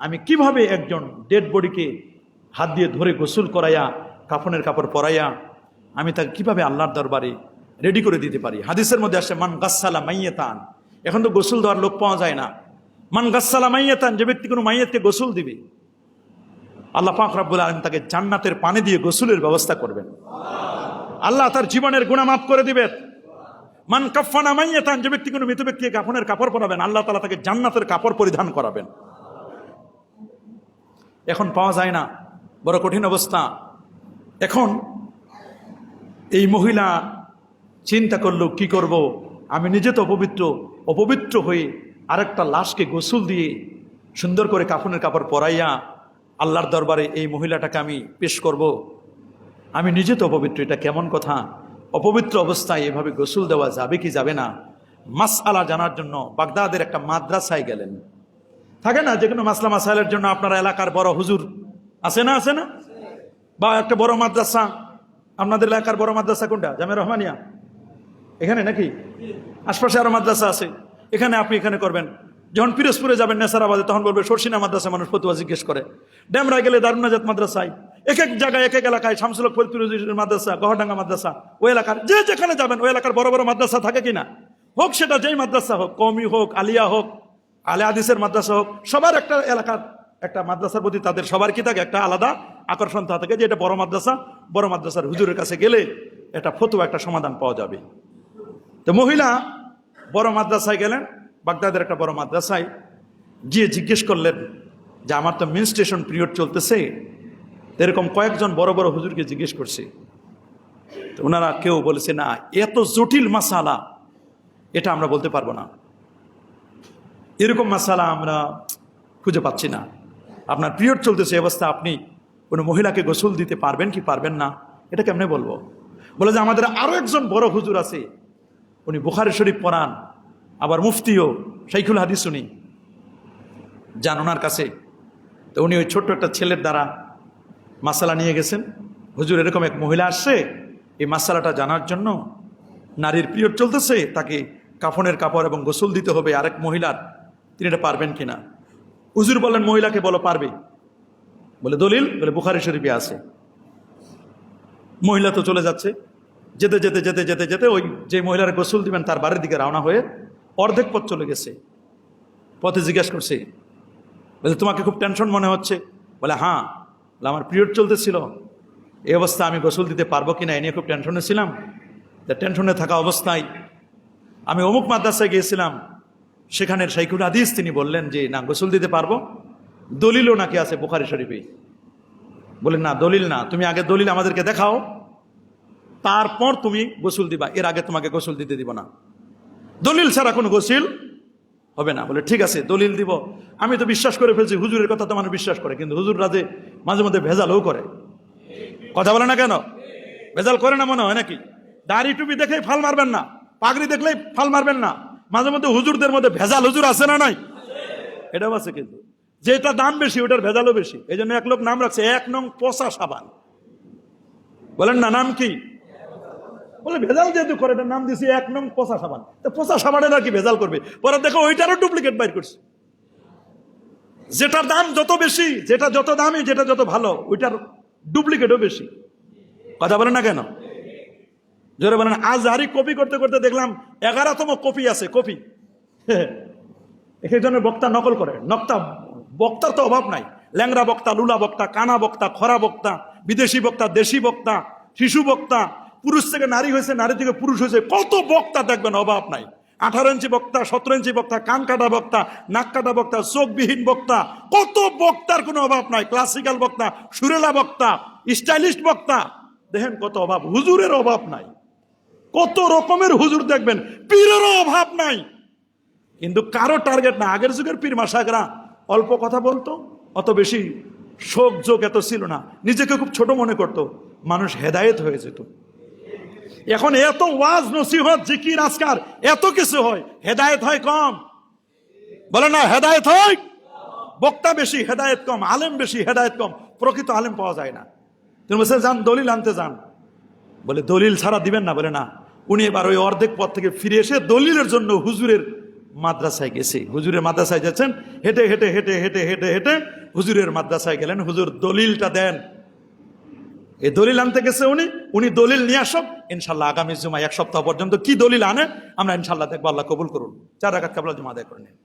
আমি কিভাবে একজন ডেড বডিকে হাত দিয়ে ধরে গোসল করাইয়া কাফনের কাপড় পরাইয়া আমি তাকে কিভাবে আল্লাহর দরবারে রেডি করে দিতে পারি? হাদিসের মধ্যে আসে মান গাসসালা মাইয়াতান। এখন তো গোসল দেওয়ার লোক পাওয়া যায় না। মান গাসসালা মাইয়াতান, যে ব্যক্তি কোনো মাইয়াতকে গোসল দিবে, আল্লাহ পাক রব্বুল আলামিন তাকে জান্নাতের পানি দিয়ে গোসলের ব্যবস্থা করবেন। আল্লাহ তার জীবনের গুনাহ মাফ করে দিবেন। মান কাফানা মাইয়াতান, যে ব্যক্তি কোনো মৃত ব্যক্তিকে কাফনের কাপড় পরাবেন, আল্লাহ তাআলা তাকে জান্নাতের কাপড় পরিধান করাবেন। এখন পাওয়া যায় না, বড় কঠিন অবস্থা। এখন এই মহিলা চিন্তা করলো, কি করব? আমি নিজে তো অপবিত্র হয়ে আরেকটা লাশকে গোসল দিয়ে সুন্দর করে কাফনের কাপড় পরাইয়া আল্লাহর দরবারে এই মহিলাটাকে আমি পেশ করব। আমি নিজে তো অপবিত্র, এটা কেমন কথা? অপবিত্র অবস্থায় এভাবে গোসল দেওয়া যাবে কি যাবে না? মাসআলা জানার জন্য বাগদাদের একটা মাদ্রাসায় গেলেন। থাকে না যে কোনো মাসলা মাসাইলের জন্য আপনারা এলাকার বড় হুজুর আছে না? আছে না? বা একটা বড় মাদ্রাসা, আপনাদের এলাকার বড় মাদ্রাসা কোনটা? জামিয়া রহমানিয়া এখানে নাকি? আশপাশে আরো মাদ্রাসা আছে, এখানে আপনি এখানে করবেন। যখন পিরোজপুরে যাবেন নেসারাবাদে, তখন বলবে সরসিনা মাদ্রাসা, মানুষ ফতুয়া জিজ্ঞেস করে। ডেমরা গেলে দারুন নাজাত মাদ্রাসায়, এক এক জায়গায় এক এক এলাকায় শামসুল হক ফরিদপুর মাদ্রাসা, গহরডাঙ্গা মাদ্রাসা, ওই এলাকার যে যেখানে যাবেন ওই এলাকার বড় বড় মাদ্রাসা থাকে কিনা, হোক সেটা যেই মাদ্রাসা হোক, কওমি হোক, আলিয়া হোক, আলে হাদিসের মাদ্রাসা হোক, সবার একটা এলাকার একটা মাদ্রাসার প্রতি তাদের সবার কি থাকে? একটা আলাদা আকর্ষণ থাকে যে এটা বড় মাদ্রাসা, বড় মাদ্রাসার হুজুরের কাছে গেলে একটা ফতোয়া, একটা সমাধান পাওয়া যাবে। তো মহিলা বড় মাদ্রাসায় গেলেন, বাগদাদের একটা বড় মাদ্রাসায় গিয়ে জিজ্ঞেস করলেন যে আমার তো মেনস্ট্রুয়েশন পিরিয়ড চলতেছে। এরকম কয়েকজন বড় বড় হুজুরকে জিজ্ঞেস করছে, তো ওনারা কেউ বলেছে না, এত জটিল মাসালা এটা আমরা বলতে পারবো না, এরকম মাসালা আমরা খুঁজে পাচ্ছি না। আপনার পিরিয়ড চলতেছে অবস্থা, আপনি কোনো মহিলাকে গোসল দিতে পারবেন কি পারবেন না, এটা কেমনে বলবো? বলে যে আমাদের আরো একজন বড় হুজুর আছে, উনি বুখারী শরীফ পড়ান, আবার মুফতিও, শাইখুল হাদিস, উনি যান ওনার কাছে। তো উনি ওই ছোট্ট একটা ছেলের দ্বারা মাসালা নিয়ে গেছেন, হুজুর এরকম এক মহিলা আসছে, এই মাসালাটা জানার জন্য, নারীর পিরিয়ড চলতেছে, তাকে কাফনের কাপড় এবং গোসল দিতে হবে আরেক মহিলার, তিনি এটা পারবেন কিনা? হুজুর বলেন মহিলাকে বলো পারবে। বলে দলিল? বলে বুখারী শরীফে আছে। মহিলা তো চলে যাচ্ছে, যেতে যেতে যেতে যেতে যেতে ওই যে মহিলার গোসল দিবেন তার বাড়ির দিকে রওনা হয়ে অর্ধেক পথ চলে গেছে।
পথে জিজ্ঞাসা করছি, বলে তোমাকে খুব টেনশন মনে হচ্ছে? বলে হ্যাঁ। বলে আমার পিরিয়ড চলতেছিল, এই অবস্থা আমি গোসল দিতে পারবো কিনা এ নিয়ে খুব টেনশনে ছিলাম। তা টেনশনে থাকা অবস্থায় আমি অমুক মাদ্রাসায় গিয়েছিলাম, সেখানের শাইখুল হাদিস তিনি বললেন যে না গোসল দিতে পারবো, দলিলও নাকি আছে বুখারী শরীফে। বলেন না দলিল না, তুমি আগে দলিল আমাদেরকে দেখাও, তারপর তুমি গোসল দিবা, এর আগে তোমাকে গোসল দিতে দিব না, দলিল ছাড়া কোনো গোসল হবে না। বলে ঠিক আছে দলিল দিব। আমি তো বিশ্বাস করে ফেলছি, হুজুরের কথা তো মানুষ বিশ্বাস করে, কিন্তু হুজুররা যে মাঝে মধ্যে ভেজালও করে। কথা বলে না কেন? ভেজাল করে না মনে হয় নাকি? দাড়ি টুপি দেখেই ফাল মারবেন না, পাগড়ি দেখলেই ফাল মারবেন না, মাঝে মধ্যে হুজুরদের মধ্যে ভেজাল হুজুর আছে না নাই? এটাও আছে, কিন্তু যেটা দাম বেশি ওটার ভেজালও বেশি। এই জন্য এক লোক নাম রাখছে 1 নং পচা সাবান। বলেন না নাম কি? বলে ভেজাল যেহেতু করে এটার নাম দিয়েছি 1 নং পচা সাবান। তো পচা সাবানের আর কি ভেজাল করবে? পরে দেখো ওইটারও ডুপ্লিকেট বাইর করছে। যেটার দাম যত বেশি, যেটা যত দামি, যেটা যত ভালো, ওইটার ডুপ্লিকেটও বেশি। কথা বলেন না কেন? জোরে বলেন। আজহারি কপি করতে করতে দেখলাম 11তম কপি আছে, কপি। এই জন্য বক্তা নকল করে। বক্তার তো অভাব নাই। ল্যাংরা বক্তা, লুলা বক্তা, কানা বক্তা, খরা বক্তা, বিদেশি বক্তা, দেশি বক্তা, শিশু বক্তা, পুরুষ থেকে নারী হয়েছে, নারী থেকে পুরুষ হয়েছে, কত বক্তা দেখবেন, অভাব নাই। 18 ইঞ্চি বক্তা, 17 ইঞ্চি বক্তা, কান কাটা বক্তা, নাক কাটা বক্তা, চোখবিহীন বক্তা, কত বক্তার কোনো অভাব নাই। ক্লাসিক্যাল বক্তা, সুরেলা বক্তা, স্টাইলিস্ট বক্তা, দেখেন কত অভাব। হুজুরের অভাব নাই, কত রকমের হুজুর দেখবেন, পীরেরও অভাব নাই। কিন্তু কারো টার্গেট না। আগের যুগের পীর মাশায়েখরা অল্প কথা বলতো, অত বেশি শোক যোগ এত ছিল না, নিজেকে খুব ছোট মনে করতো, মানুষ হেদায়েত হয়ে যেত। এখন এত ওয়াজ নসিহত জিকির আজকার এত কিছু হয়, হেদায়েত হয় কম। বলে না হেদায়েত হয়, বক্তা বেশি হেদায়েত কম, আলেম বেশি হেদায়েত কম, প্রকৃত আলেম পাওয়া যায় না। তুমি বলছে যান দলিল আনতে যান, বলে দলিল ছাড়া দিবেন না। বলে না, উনি এবার ওই অর্ধেক পথ থেকে ফিরে এসে দলিলের জন্য হুজুরের মাদ্রাসায় গেছে। হুজুরের মাদ্রাসায় যাচ্ছেন, হেঁটে হেঁটে হেঁটে হেঁটে হেঁটে হেঁটে হুজুরের মাদ্রাসায় গেলেন। হুজুর দলিলটা দেন। এই দলিল আনতে গেছে উনি দলিল নিয়ে আসব, ইনশাল্লাহ আগামী জুমায় 1 সপ্তাহ পর্যন্ত কি দলিল আনে আমরা ইনশাল্লাহ দেখবো, আল্লাহ কবুল করুন। 4 রাকাত কাবলা জুমা আদায় করে নিন।